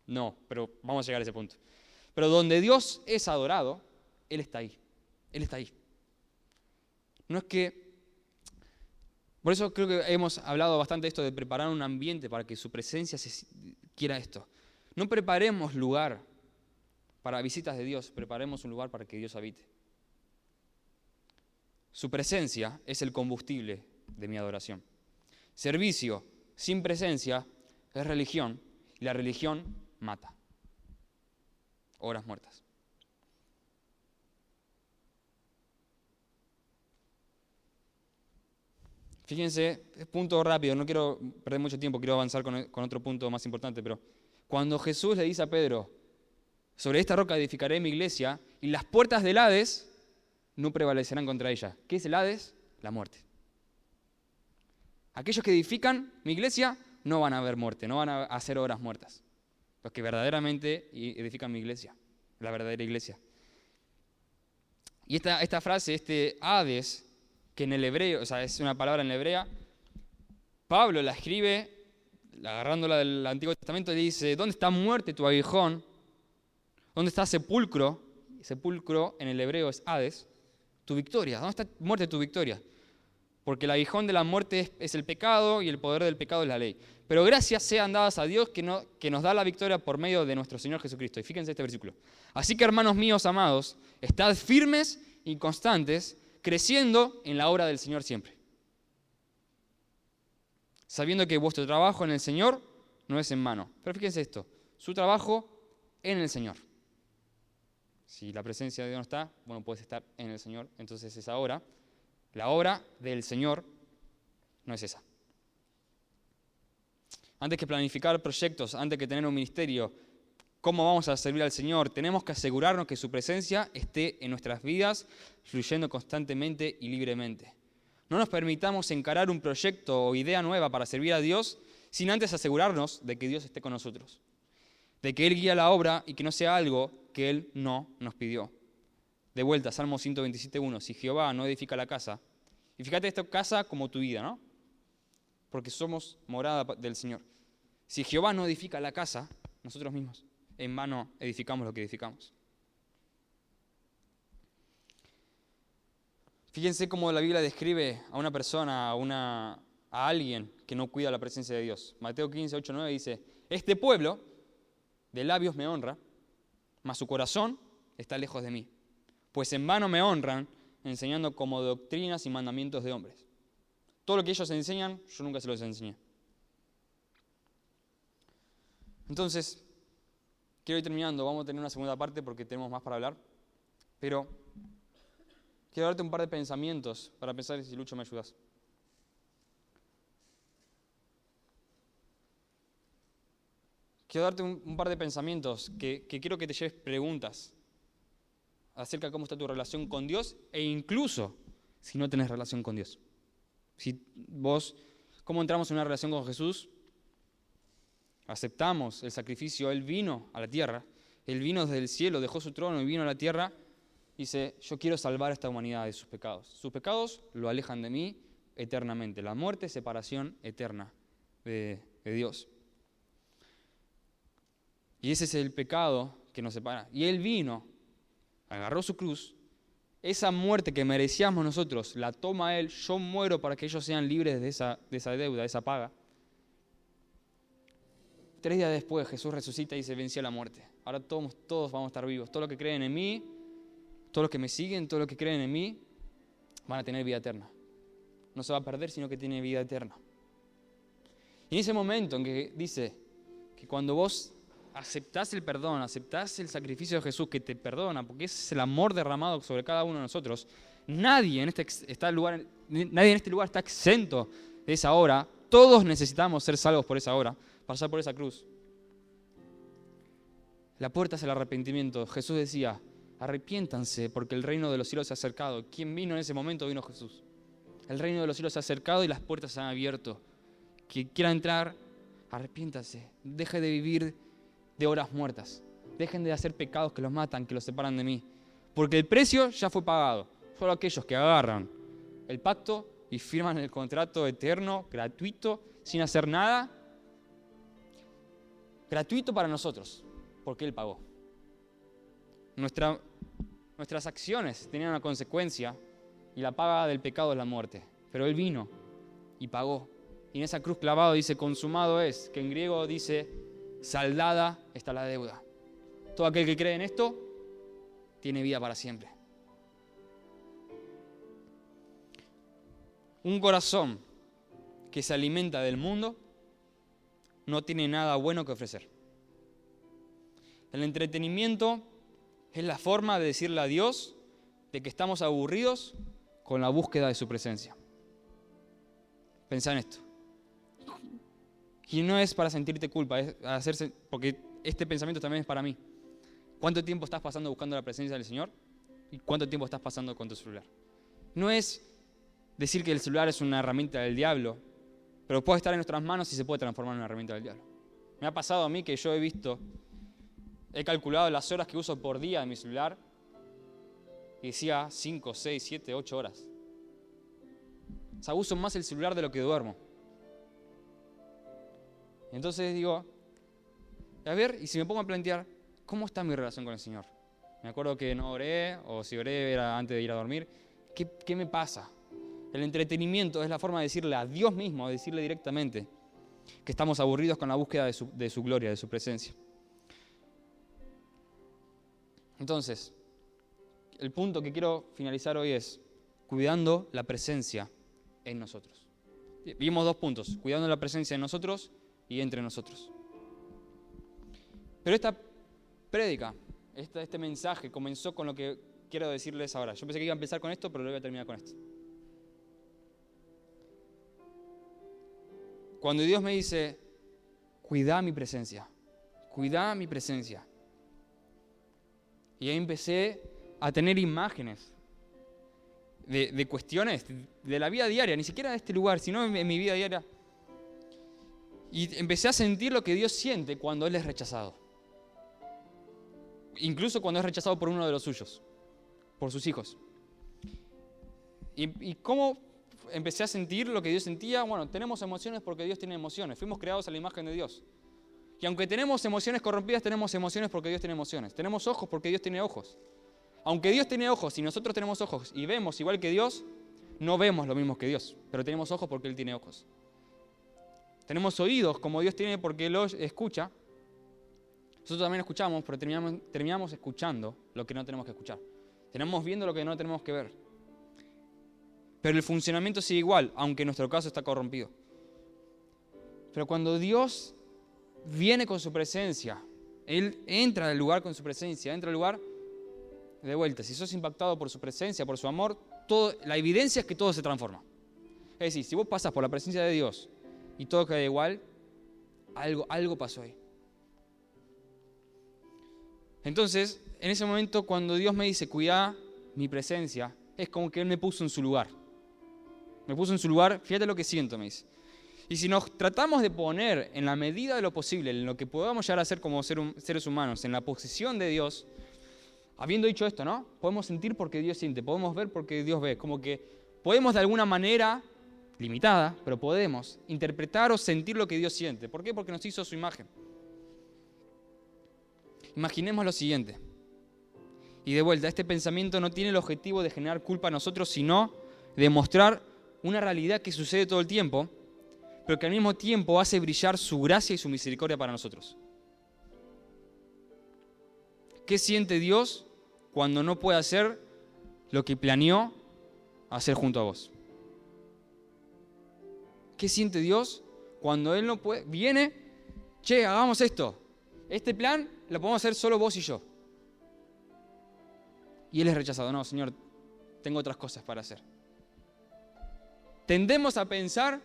No, pero vamos a llegar a ese punto. Pero donde Dios es adorado, Él está ahí. Él está ahí. No es que... Por eso creo que hemos hablado bastante de esto de preparar un ambiente para que su presencia quiera esto. No preparemos lugar para visitas de Dios, preparemos un lugar para que Dios habite. Su presencia es el combustible de mi adoración. Servicio sin presencia es religión y la religión mata. Obras muertas. Fíjense, punto rápido, no quiero perder mucho tiempo, quiero avanzar con otro punto más importante, pero cuando Jesús le dice a Pedro, sobre esta roca edificaré mi iglesia y las puertas del Hades no prevalecerán contra ella. ¿Qué es el Hades? La muerte. Aquellos que edifican mi iglesia no van a ver muerte, no van a hacer obras muertas. Los que verdaderamente edifican mi iglesia, la verdadera iglesia. Y esta frase, este Hades, que en el hebreo, o sea, es una palabra en hebrea, Pablo la escribe, agarrándola del Antiguo Testamento, y dice, ¿dónde está muerte tu aguijón? ¿Dónde está sepulcro? Sepulcro en el hebreo es Hades, tu victoria. ¿Dónde está muerte tu victoria? Porque el aguijón de la muerte es el pecado y el poder del pecado es la ley. Pero gracias sean dadas a Dios que nos da la victoria por medio de nuestro Señor Jesucristo. Y fíjense este versículo. Así que, hermanos míos amados, estad firmes y constantes, creciendo en la obra del Señor siempre. sabiendo que vuestro trabajo en el Señor no es en vano. Pero fíjense esto, su trabajo en el Señor. Si la presencia de Dios no está, bueno, puedes estar en el Señor, entonces esa obra, la obra del Señor, no es esa. Antes que planificar proyectos, antes que tener un ministerio, cómo vamos a servir al Señor, tenemos que asegurarnos que su presencia esté en nuestras vidas, fluyendo constantemente y libremente. No nos permitamos encarar un proyecto o idea nueva para servir a Dios sin antes asegurarnos de que Dios esté con nosotros, de que Él guía la obra y que no sea algo que Él no nos pidió. De vuelta, Salmo 127:1, si Jehová no edifica la casa, y fíjate esta casa como tu vida, ¿no? Porque somos morada del Señor. Si Jehová no edifica la casa, nosotros mismos en vano edificamos lo que edificamos. Fíjense cómo la Biblia describe a una persona, a alguien que no cuida la presencia de Dios. Mateo 15:8-9 dice, este pueblo de labios me honra, mas su corazón está lejos de mí. Pues en vano me honran, enseñando como doctrinas y mandamientos de hombres. Todo lo que ellos enseñan, yo nunca se los enseñé. Entonces, quiero ir terminando, vamos a tener una segunda parte porque tenemos más para hablar, pero quiero darte un par de pensamientos para pensar si Lucho me ayudas. Quiero darte un par de pensamientos que quiero que te lleves preguntas acerca de cómo está tu relación con Dios e incluso si no tenés relación con Dios. ¿Cómo entramos en una relación con Jesús? Aceptamos el sacrificio, Él vino a la tierra, Él vino desde el cielo, dejó su trono y vino a la tierra, y dice, yo quiero salvar a esta humanidad de sus pecados. Sus pecados lo alejan de mí eternamente, la muerte, separación eterna de Dios. Y ese es el pecado que nos separa. Y Él vino, agarró su cruz, esa muerte que merecíamos nosotros, la toma Él, yo muero para que ellos sean libres de esa deuda, de esa paga. 3 días después Jesús resucita y se venció a la muerte. Ahora todos vamos a estar vivos. Todos los que creen en mí, todos los que me siguen, todos los que creen en mí, van a tener vida eterna. No se va a perder, sino que tiene vida eterna. Y en ese momento en que dice que cuando vos aceptás el perdón, aceptás el sacrificio de Jesús que te perdona, porque ese es el amor derramado sobre cada uno de nosotros, nadie en este lugar está exento de esa hora. Todos necesitamos ser salvos por esa hora, pasar por esa cruz. La puerta es el arrepentimiento. Jesús decía, arrepiéntanse porque el reino de los cielos se ha acercado. ¿Quién vino en ese momento? Vino Jesús. El reino de los cielos se ha acercado y las puertas se han abierto. Quien quiera entrar, arrepiéntase. Deje de vivir de horas muertas. Dejen de hacer pecados que los matan, que los separan de mí. Porque el precio ya fue pagado. Solo aquellos que agarran el pacto y firman el contrato eterno, gratuito, sin hacer nada, gratuito para nosotros, porque Él pagó. Nuestras acciones tenían una consecuencia y la paga del pecado es la muerte. Pero Él vino y pagó. Y en esa cruz clavado dice, consumado es, que en griego dice, saldada está la deuda. Todo aquel que cree en esto tiene vida para siempre. Un corazón que se alimenta del mundo no tiene nada bueno que ofrecer. El entretenimiento es la forma de decirle a Dios de que estamos aburridos con la búsqueda de su presencia. Pensá en esto. Y no es para sentirte culpa, es hacerse, porque este pensamiento también es para mí. ¿Cuánto tiempo estás pasando buscando la presencia del Señor? ¿Y cuánto tiempo estás pasando con tu celular? No es decir que el celular es una herramienta del diablo, pero puede estar en nuestras manos y se puede transformar en una herramienta del diablo. Me ha pasado a mí que yo he calculado las horas que uso por día en mi celular y decía 5, 6, 7, 8 horas. O sea, uso más el celular de lo que duermo. Entonces digo, a ver, y si me pongo a plantear, ¿cómo está mi relación con el Señor? Me acuerdo que no oré, o si oré era antes de ir a dormir. ¿Qué me pasa? El entretenimiento es la forma de decirle a Dios mismo, de decirle directamente que estamos aburridos con la búsqueda de su gloria, de su presencia. Entonces, el punto que quiero finalizar hoy es cuidando la presencia en nosotros. Vimos 2 puntos, cuidando la presencia de nosotros y entre nosotros. Pero esta prédica, este mensaje comenzó con lo que quiero decirles ahora. Yo pensé que iba a empezar con esto, pero lo voy a terminar con esto. Cuando Dios me dice, cuida mi presencia, cuida mi presencia. Y ahí empecé a tener imágenes de cuestiones de la vida diaria, ni siquiera de este lugar, sino en mi vida diaria. Y empecé a sentir lo que Dios siente cuando Él es rechazado. Incluso cuando es rechazado por uno de los suyos, por sus hijos. ¿Y cómo empecé a sentir lo que Dios sentía? Bueno, tenemos emociones porque Dios tiene emociones. Fuimos creados a la imagen de Dios. Y aunque tenemos emociones corrompidas, tenemos emociones porque Dios tiene emociones. Tenemos ojos porque Dios tiene ojos. Aunque Dios tiene ojos y nosotros tenemos ojos y vemos igual que Dios, no vemos lo mismo que Dios, pero tenemos ojos porque Él tiene ojos. Tenemos oídos como Dios tiene porque Él escucha. Nosotros también escuchamos, pero terminamos escuchando lo que no tenemos que escuchar. Terminamos viendo lo que no tenemos que ver. Pero el funcionamiento sigue igual, aunque en nuestro caso está corrompido. Pero cuando Dios viene con su presencia, Él entra al lugar con su presencia, entra al lugar de vuelta. Si sos impactado por su presencia, por su amor, la evidencia es que todo se transforma. Es decir, si vos pasas por la presencia de Dios y todo queda igual, algo pasó ahí. Entonces, en ese momento, cuando Dios me dice, cuidá mi presencia, es como que Él me puso en su lugar. Me puso en su lugar, fíjate lo que siento, me dice. Y si nos tratamos de poner en la medida de lo posible, en lo que podamos llegar a ser como seres humanos, en la posición de Dios, habiendo dicho esto, ¿no? Podemos sentir porque Dios siente, podemos ver porque Dios ve. Como que podemos de alguna manera, limitada, pero podemos interpretar o sentir lo que Dios siente. ¿Por qué? Porque nos hizo su imagen. Imaginemos lo siguiente. Y de vuelta, este pensamiento no tiene el objetivo de generar culpa a nosotros, sino de mostrar una realidad que sucede todo el tiempo, pero que al mismo tiempo hace brillar su gracia y su misericordia para nosotros. ¿Qué siente Dios cuando no puede hacer lo que planeó hacer junto a vos? ¿Qué siente Dios cuando Él no puede? Viene, che, hagamos esto. Este plan lo podemos hacer solo vos y yo. Y Él es rechazado. No, Señor, tengo otras cosas para hacer. Tendemos a pensar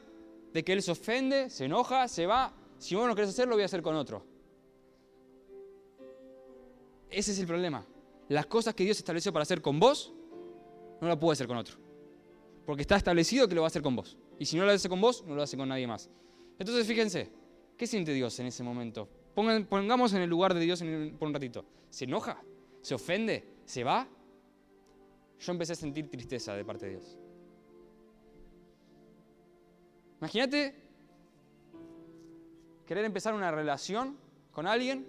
de que Él se ofende, se enoja, se va. Si vos no querés hacerlo, voy a hacer con otro. Ese es el problema. Las cosas que Dios estableció para hacer con vos, no las puede hacer con otro. Porque está establecido que lo va a hacer con vos. Y si no lo hace con vos, no lo hace con nadie más. Entonces, fíjense, ¿qué siente Dios en ese momento? Pongamos en el lugar de Dios por un ratito. ¿Se enoja? ¿Se ofende? ¿Se va? Yo empecé a sentir tristeza de parte de Dios. Imagínate querer empezar una relación con alguien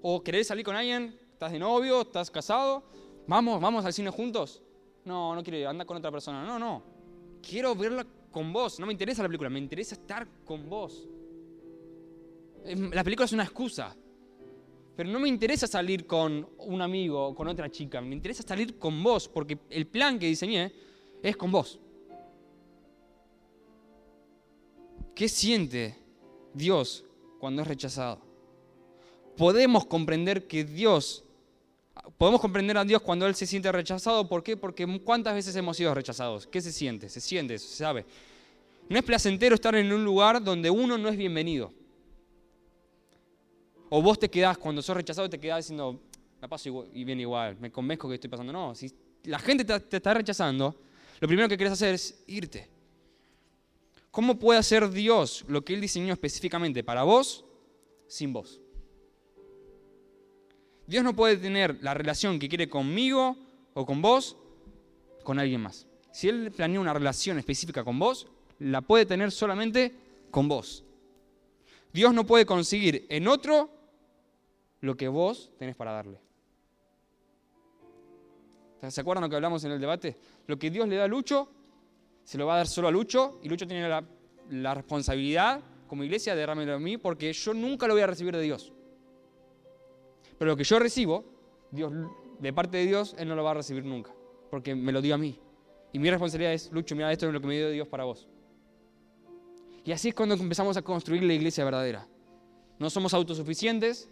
o querer salir con alguien, estás de novio, estás casado, vamos al cine juntos. No quiero ir, anda con otra persona. No, quiero verla con vos. No me interesa la película, me interesa estar con vos. La película es una excusa. Pero no me interesa salir con un amigo o con otra chica. Me interesa salir con vos, porque el plan que diseñé es con vos. ¿Qué siente Dios cuando es rechazado? Podemos comprender a Dios cuando Él se siente rechazado. ¿Por qué? Porque ¿cuántas veces hemos sido rechazados? ¿Qué se siente? Se siente, se sabe. No es placentero estar en un lugar donde uno no es bienvenido. O vos te quedás, cuando sos rechazado, te quedás diciendo, la paso igual, y bien igual, me convenzco que estoy pasando. No, si la gente te está rechazando, lo primero que querés hacer es irte. ¿Cómo puede hacer Dios lo que Él diseñó específicamente para vos sin vos? Dios no puede tener la relación que quiere conmigo o con vos con alguien más. Si Él planea una relación específica con vos, la puede tener solamente con vos. Dios no puede conseguir en otro lo que vos tenés para darle. ¿Se acuerdan lo que hablamos en el debate? Lo que Dios le da a Lucho, se lo va a dar solo a Lucho, y Lucho tiene la responsabilidad como iglesia de dármelo a mí, porque yo nunca lo voy a recibir de Dios. Pero lo que yo recibo, Dios, de parte de Dios, Él no lo va a recibir nunca, porque me lo dio a mí. Y mi responsabilidad es, Lucho, mira, esto es lo que me dio Dios para vos. Y así es cuando empezamos a construir la iglesia verdadera. No somos autosuficientes,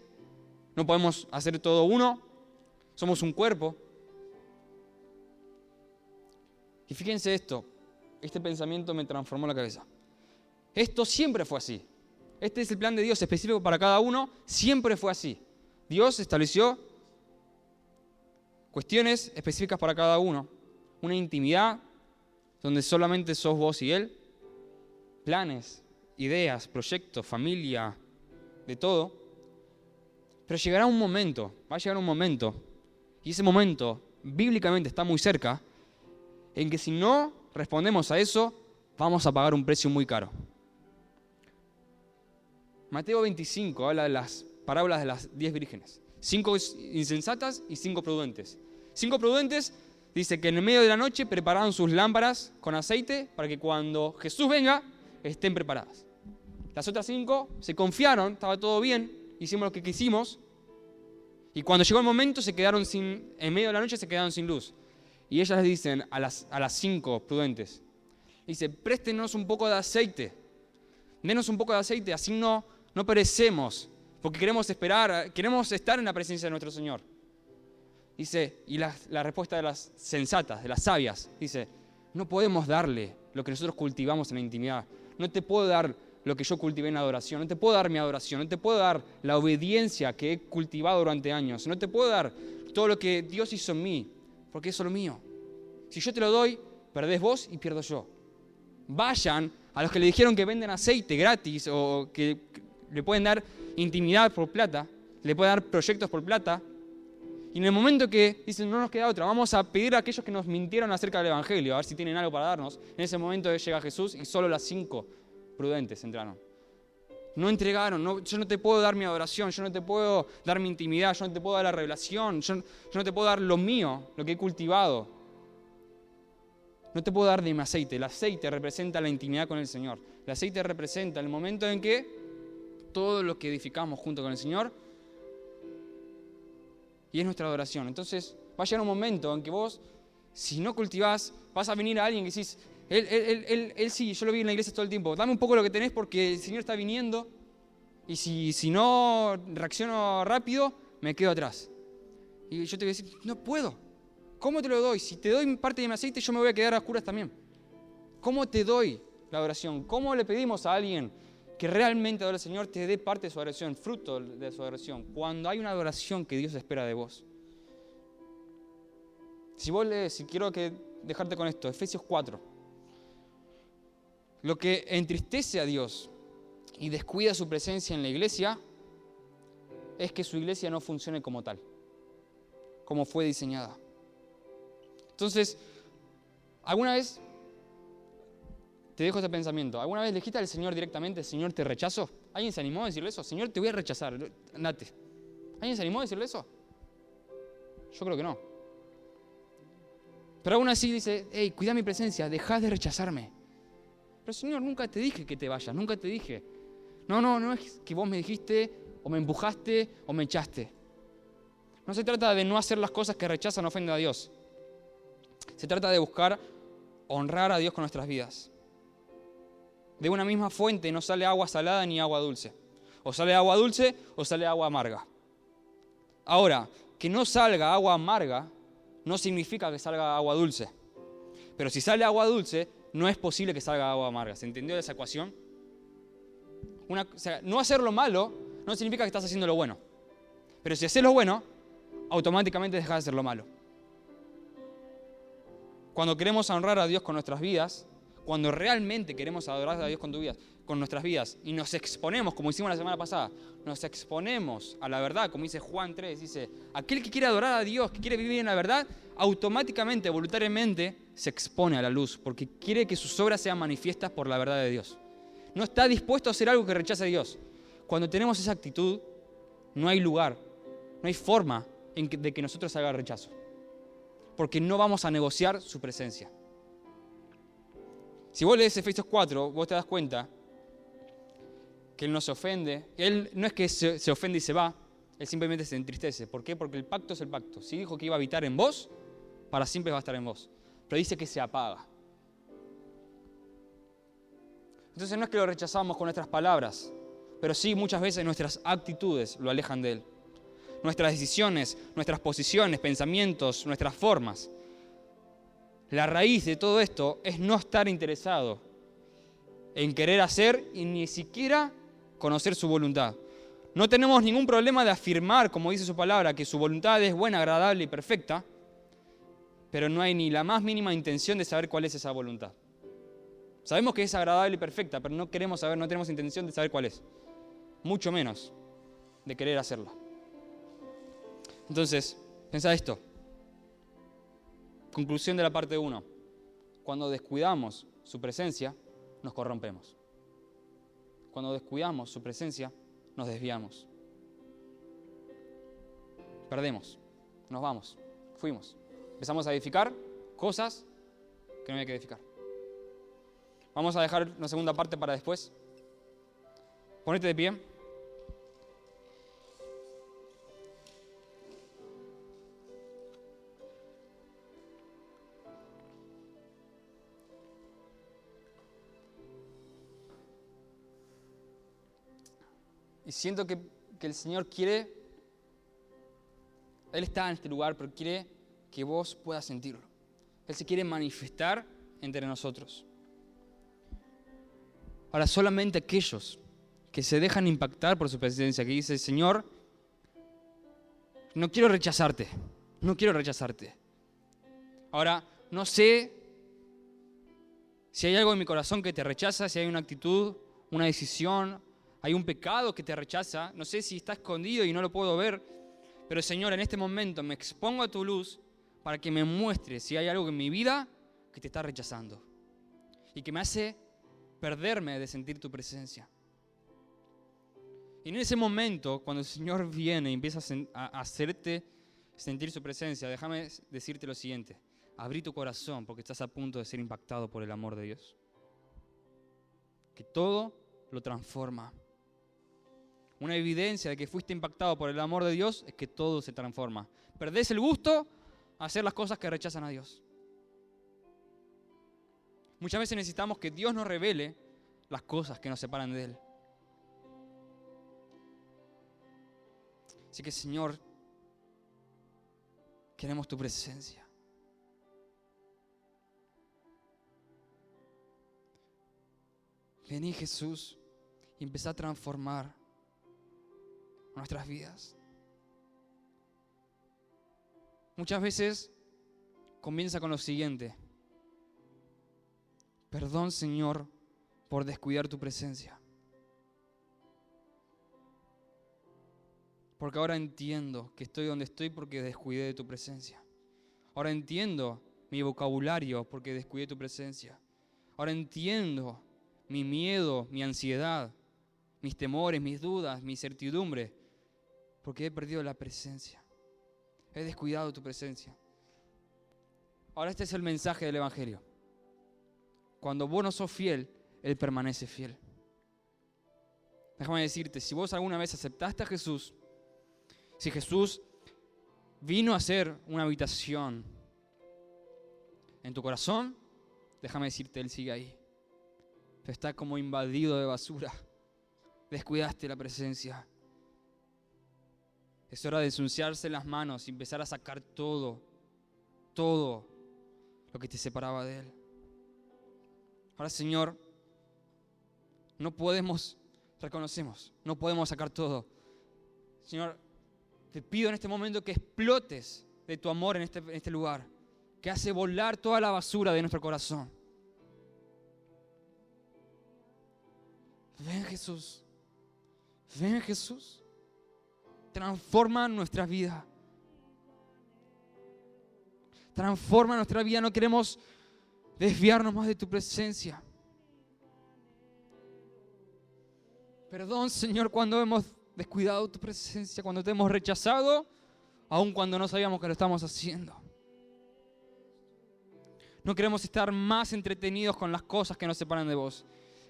no podemos hacer todo uno, somos un cuerpo. Y fíjense esto, este pensamiento me transformó la cabeza. Esto siempre fue así. Este es el plan de Dios específico para cada uno, siempre fue así. Dios estableció cuestiones específicas para cada uno, una intimidad donde solamente sos vos y Él, planes, ideas, proyectos, familia, de todo. Pero llegará un momento, va a llegar un momento, y ese momento bíblicamente está muy cerca, en que si no respondemos a eso, vamos a pagar un precio muy caro. Mateo 25 habla de las parábolas de las 10 vírgenes. 5 insensatas y 5 prudentes. 5 prudentes dice que en el medio de la noche prepararon sus lámparas con aceite para que cuando Jesús venga estén preparadas. Las otras 5 se confiaron, estaba todo bien, hicimos lo que quisimos y cuando llegó el momento en medio de la noche se quedaron sin luz. Y ellas les dicen a las 5 prudentes, dice, préstenos un poco de aceite, denos un poco de aceite, así no perecemos, porque queremos estar en la presencia de nuestro Señor. Dice, y la respuesta de las sensatas, de las sabias, dice, no podemos darle lo que nosotros cultivamos en la intimidad. No te puedo dar lo que yo cultivé en la adoración, no te puedo dar mi adoración, no te puedo dar la obediencia que he cultivado durante años, no te puedo dar todo lo que Dios hizo en mí, porque eso es lo mío. Si yo te lo doy, perdés vos y pierdo yo. Vayan a los que le dijeron que venden aceite gratis o que le pueden dar intimidad por plata, le pueden dar proyectos por plata, y en el momento que dicen, no nos queda otra, vamos a pedir a aquellos que nos mintieron acerca del Evangelio, a ver si tienen algo para darnos. En ese momento llega Jesús y solo las 5 prudentes entraron. No entregaron, yo no te puedo dar mi adoración, yo no te puedo dar mi intimidad, yo no te puedo dar la revelación, yo no te puedo dar lo mío, lo que he cultivado. No te puedo dar de mi aceite. El aceite representa la intimidad con el Señor. El aceite representa el momento en que todo lo que edificamos junto con el Señor y es nuestra adoración. Entonces va a llegar un momento en que vos, si no cultivás, vas a venir a alguien que decís, él sí, yo lo vi en la iglesia todo el tiempo, dame un poco lo que tenés porque el Señor está viniendo y si no reacciono rápido, me quedo atrás. Y yo te voy a decir, no puedo. ¿Cómo te lo doy? Si te doy parte de mi aceite, yo me voy a quedar a oscuras también. ¿Cómo te doy la adoración? ¿Cómo le pedimos a alguien que realmente adora al Señor te dé parte de su adoración, fruto de su adoración? Cuando hay una adoración que Dios espera de vos. Si vos lees, y quiero dejarte con esto, Efesios 4. Lo que entristece a Dios y descuida su presencia en la iglesia es que su iglesia no funcione como tal, como fue diseñada. Entonces, ¿alguna vez te dejo este pensamiento? ¿Alguna vez le dijiste al Señor directamente, Señor, te rechazo? ¿Alguien se animó a decirle eso? Señor, te voy a rechazar, andate. ¿Alguien se animó a decirle eso? Yo creo que no. Pero aún así dice, hey, cuida mi presencia, dejá de rechazarme. Pero Señor, nunca te dije que te vayas, nunca te dije. No es que vos me dijiste, o me empujaste, o me echaste. No se trata de no hacer las cosas que rechazan o ofenden a Dios. Se trata de buscar honrar a Dios con nuestras vidas. De una misma fuente no sale agua salada ni agua dulce. O sale agua dulce o sale agua amarga. Ahora, que no salga agua amarga no significa que salga agua dulce. Pero si sale agua dulce, no es posible que salga agua amarga. ¿Se entendió esa ecuación? O sea, no hacer lo malo no significa que estás haciendo lo bueno. Pero si haces lo bueno, automáticamente dejas de hacer lo malo. Cuando queremos honrar a Dios con nuestras vidas, cuando realmente queremos adorar a Dios con nuestras vidas y nos exponemos, como hicimos la semana pasada, nos exponemos a la verdad, como dice Juan 3, dice, aquel que quiere adorar a Dios, que quiere vivir en la verdad, automáticamente, voluntariamente, se expone a la luz, porque quiere que sus obras sean manifiestas por la verdad de Dios. No está dispuesto a hacer algo que rechace a Dios. Cuando tenemos esa actitud, no hay lugar, no hay forma de que nosotros haga rechazo. Porque no vamos a negociar su presencia. Si vos lees Efesios 4, vos te das cuenta que Él no se ofende. Él no es que se ofende y se va, Él simplemente se entristece. ¿Por qué? Porque el pacto es el pacto. Si dijo que iba a habitar en vos, para siempre va a estar en vos. Pero dice que se apaga. Entonces no es que lo rechazamos con nuestras palabras, pero sí muchas veces nuestras actitudes lo alejan de Él. Nuestras decisiones, nuestras posiciones, pensamientos, nuestras formas. La raíz de todo esto es no estar interesado en querer hacer y ni siquiera conocer su voluntad. No tenemos ningún problema de afirmar, como dice su palabra, que su voluntad es buena, agradable y perfecta, pero no hay ni la más mínima intención de saber cuál es esa voluntad. Sabemos que es agradable y perfecta, pero no queremos saber, no tenemos intención de saber cuál es. Mucho menos de querer hacerla. Entonces, pensá esto. Conclusión de la parte 1. Cuando descuidamos su presencia, nos corrompemos. Cuando descuidamos su presencia, nos desviamos. Perdemos. Nos vamos. Fuimos. Empezamos a edificar cosas que no hay que edificar. Vamos a dejar una segunda parte para después. Ponete de pie. Y siento que el Señor quiere, Él está en este lugar, pero quiere que vos puedas sentirlo. Él se quiere manifestar entre nosotros. Ahora, solamente aquellos que se dejan impactar por su presencia, que dicen, Señor, no quiero rechazarte, no quiero rechazarte. Ahora, no sé si hay algo en mi corazón que te rechaza, si hay una actitud, una decisión, hay un pecado que te rechaza, no sé si está escondido y no lo puedo ver, pero Señor, en este momento me expongo a tu luz para que me muestres si hay algo en mi vida que te está rechazando y que me hace perderme de sentir tu presencia. Y en ese momento, cuando el Señor viene y empieza a hacerte sentir su presencia, déjame decirte lo siguiente: abrí tu corazón porque estás a punto de ser impactado por el amor de Dios, que todo lo transforma. Una evidencia de que fuiste impactado por el amor de Dios es que todo se transforma. Perdés el gusto a hacer las cosas que rechazan a Dios. Muchas veces necesitamos que Dios nos revele las cosas que nos separan de Él. Así que, Señor, queremos tu presencia. Vení, Jesús, y empezá a transformar nuestras vidas. Muchas veces comienza con lo siguiente: perdón, Señor, por descuidar tu presencia. Porque ahora entiendo que estoy donde estoy porque descuidé de tu presencia. Ahora entiendo mi vocabulario porque descuidé tu presencia. Ahora entiendo mi miedo, mi ansiedad, mis temores, mis dudas, mi incertidumbre, porque he perdido la presencia. He descuidado tu presencia. Ahora este es el mensaje del Evangelio. Cuando vos no sos fiel, Él permanece fiel. Déjame decirte, si vos alguna vez aceptaste a Jesús, si Jesús vino a ser una habitación en tu corazón, déjame decirte, Él sigue ahí. Pero está como invadido de basura. Descuidaste la presencia. Es hora de ensuciarse las manos y empezar a sacar todo lo que te separaba de Él. Ahora, Señor, no podemos sacar todo. Señor, te pido en este momento que explotes de tu amor en este lugar, que hace volar toda la basura de nuestro corazón. Ven, Jesús. Ven, Jesús. Transforma nuestra vida. Transforma nuestra vida. No queremos desviarnos más de tu presencia. Perdón, Señor, cuando hemos descuidado tu presencia, cuando te hemos rechazado, aun cuando no sabíamos que lo estamos haciendo. No queremos estar más entretenidos con las cosas que nos separan de vos.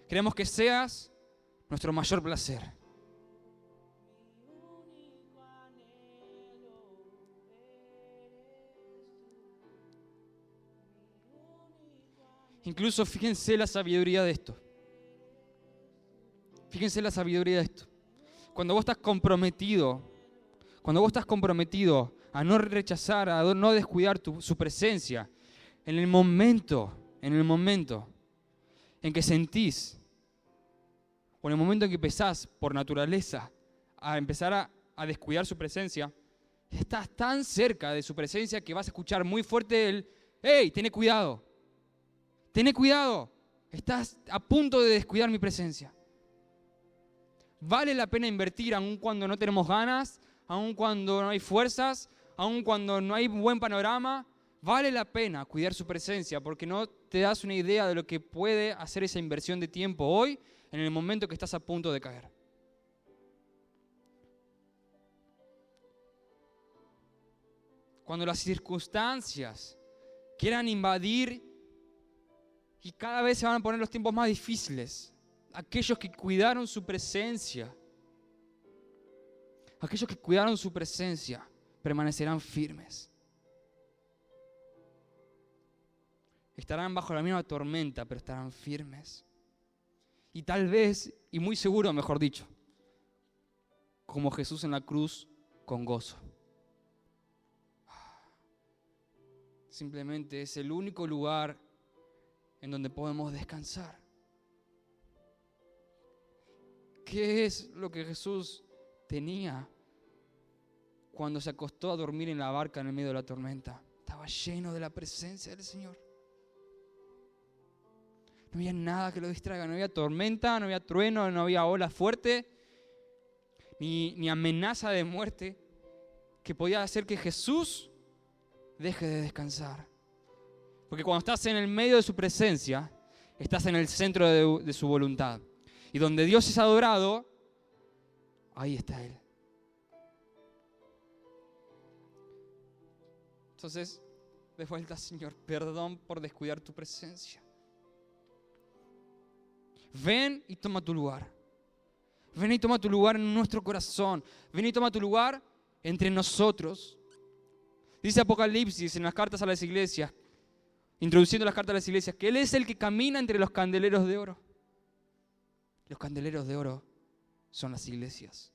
Queremos que seas nuestro mayor placer. Incluso fíjense la sabiduría de esto. Fíjense la sabiduría de esto. Cuando vos estás comprometido a no rechazar, a no descuidar su presencia, en el momento en que sentís, o en el momento en que empezás por naturaleza a empezar a descuidar su presencia, estás tan cerca de su presencia que vas a escuchar muy fuerte el ¡hey, tené cuidado! ¡Tené cuidado! Estás a punto de descuidar mi presencia. Vale la pena invertir aun cuando no tenemos ganas, aun cuando no hay fuerzas, aun cuando no hay buen panorama. Vale la pena cuidar su presencia porque no te das una idea de lo que puede hacer esa inversión de tiempo hoy en el momento que estás a punto de caer. Cuando las circunstancias quieran invadir y cada vez se van a poner los tiempos más difíciles, aquellos que cuidaron su presencia, permanecerán firmes. Estarán bajo la misma tormenta, pero estarán firmes. Y tal vez, y muy seguro, mejor dicho, como Jesús en la cruz, con gozo. Simplemente es el único lugar en donde podemos descansar. ¿Qué es lo que Jesús tenía cuando se acostó a dormir en la barca en el medio de la tormenta? Estaba lleno de la presencia del Señor. No había nada que lo distraiga, no había tormenta, no había trueno, no había ola fuerte, ni amenaza de muerte que podía hacer que Jesús deje de descansar. Porque cuando estás en el medio de su presencia, estás en el centro de su voluntad. Y donde Dios es adorado, ahí está Él. Entonces, de vuelta, Señor, perdón por descuidar tu presencia. Ven y toma tu lugar. Ven y toma tu lugar en nuestro corazón. Ven y toma tu lugar entre nosotros. Dice Apocalipsis en las cartas a las iglesias, introduciendo las cartas a las iglesias, que Él es el que camina entre los candeleros de oro. Los candeleros de oro son las iglesias.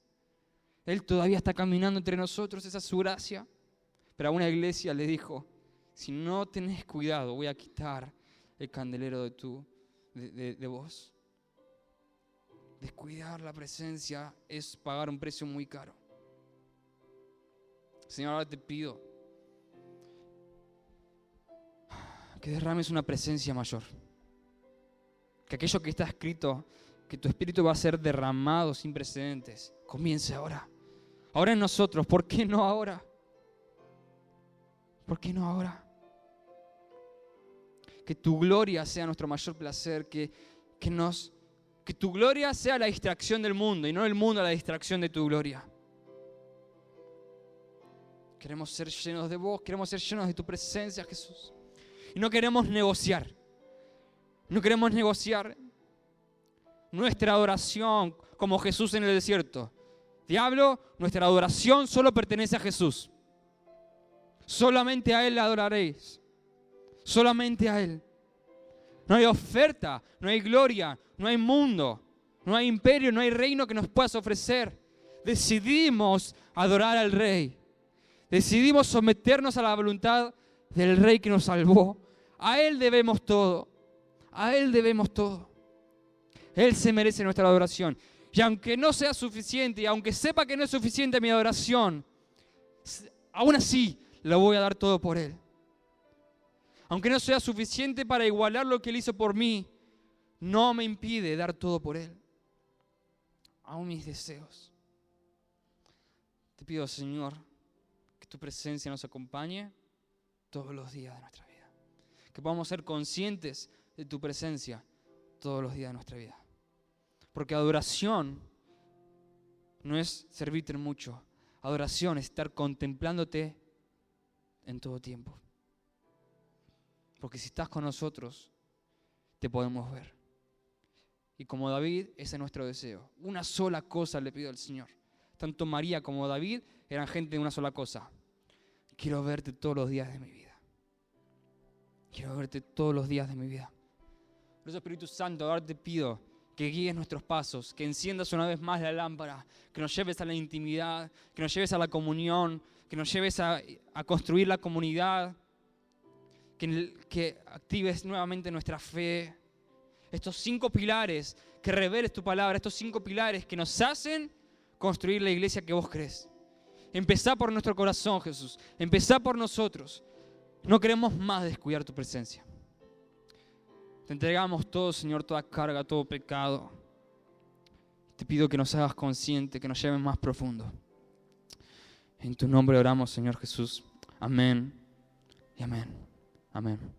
Él todavía está caminando entre nosotros, esa es su gracia. Pero a una iglesia le dijo, si no tenés cuidado, voy a quitar el candelero de vos. Descuidar la presencia es pagar un precio muy caro. Señor, ahora te pido que derrames una presencia mayor. Que aquello que está escrito, que tu espíritu va a ser derramado sin precedentes, comience ahora. Ahora en nosotros, ¿por qué no ahora? ¿Por qué no ahora? Que tu gloria sea nuestro mayor placer, que tu gloria sea la distracción del mundo y no el mundo la distracción de tu gloria. Queremos ser llenos de vos, queremos ser llenos de tu presencia, Jesús. Y no queremos negociar. No queremos negociar nuestra adoración como Jesús en el desierto. Diablo, nuestra adoración solo pertenece a Jesús. Solamente a Él la adoraréis. Solamente a Él. No hay oferta, no hay gloria, no hay mundo, no hay imperio, no hay reino que nos puedas ofrecer. Decidimos adorar al Rey. Decidimos someternos a la voluntad del Rey que nos salvó. A Él debemos todo. A Él debemos todo. Él se merece nuestra adoración. Y aunque no sea suficiente, y aunque sepa que no es suficiente mi adoración, aún así lo voy a dar todo por Él. Aunque no sea suficiente para igualar lo que Él hizo por mí, no me impide dar todo por Él. Aún mis deseos. Te pido, Señor, que tu presencia nos acompañe todos los días de nuestra vida. Que podamos ser conscientes de tu presencia todos los días de nuestra vida. Porque adoración no es servirte en mucho. Adoración es estar contemplándote en todo tiempo. Porque si estás con nosotros, te podemos ver. Y como David, ese es nuestro deseo. Una sola cosa le pido al Señor. Tanto María como David eran gente de una sola cosa. Quiero verte todos los días de mi vida. Quiero verte todos los días de mi vida. Por eso, Espíritu Santo, ahora te pido que guíes nuestros pasos, que enciendas una vez más la lámpara, que nos lleves a la intimidad, que nos lleves a la comunión, que nos lleves a construir la comunidad, que actives nuevamente nuestra fe. Estos 5 pilares, que reveles tu palabra, estos 5 pilares que nos hacen construir la iglesia que vos crees. Empezá por nuestro corazón, Jesús. Empezá por nosotros. No queremos más descuidar tu presencia. Te entregamos todo, Señor, toda carga, todo pecado. Te pido que nos hagas conscientes, que nos lleves más profundo. En tu nombre oramos, Señor Jesús. Amén y amén. Amén.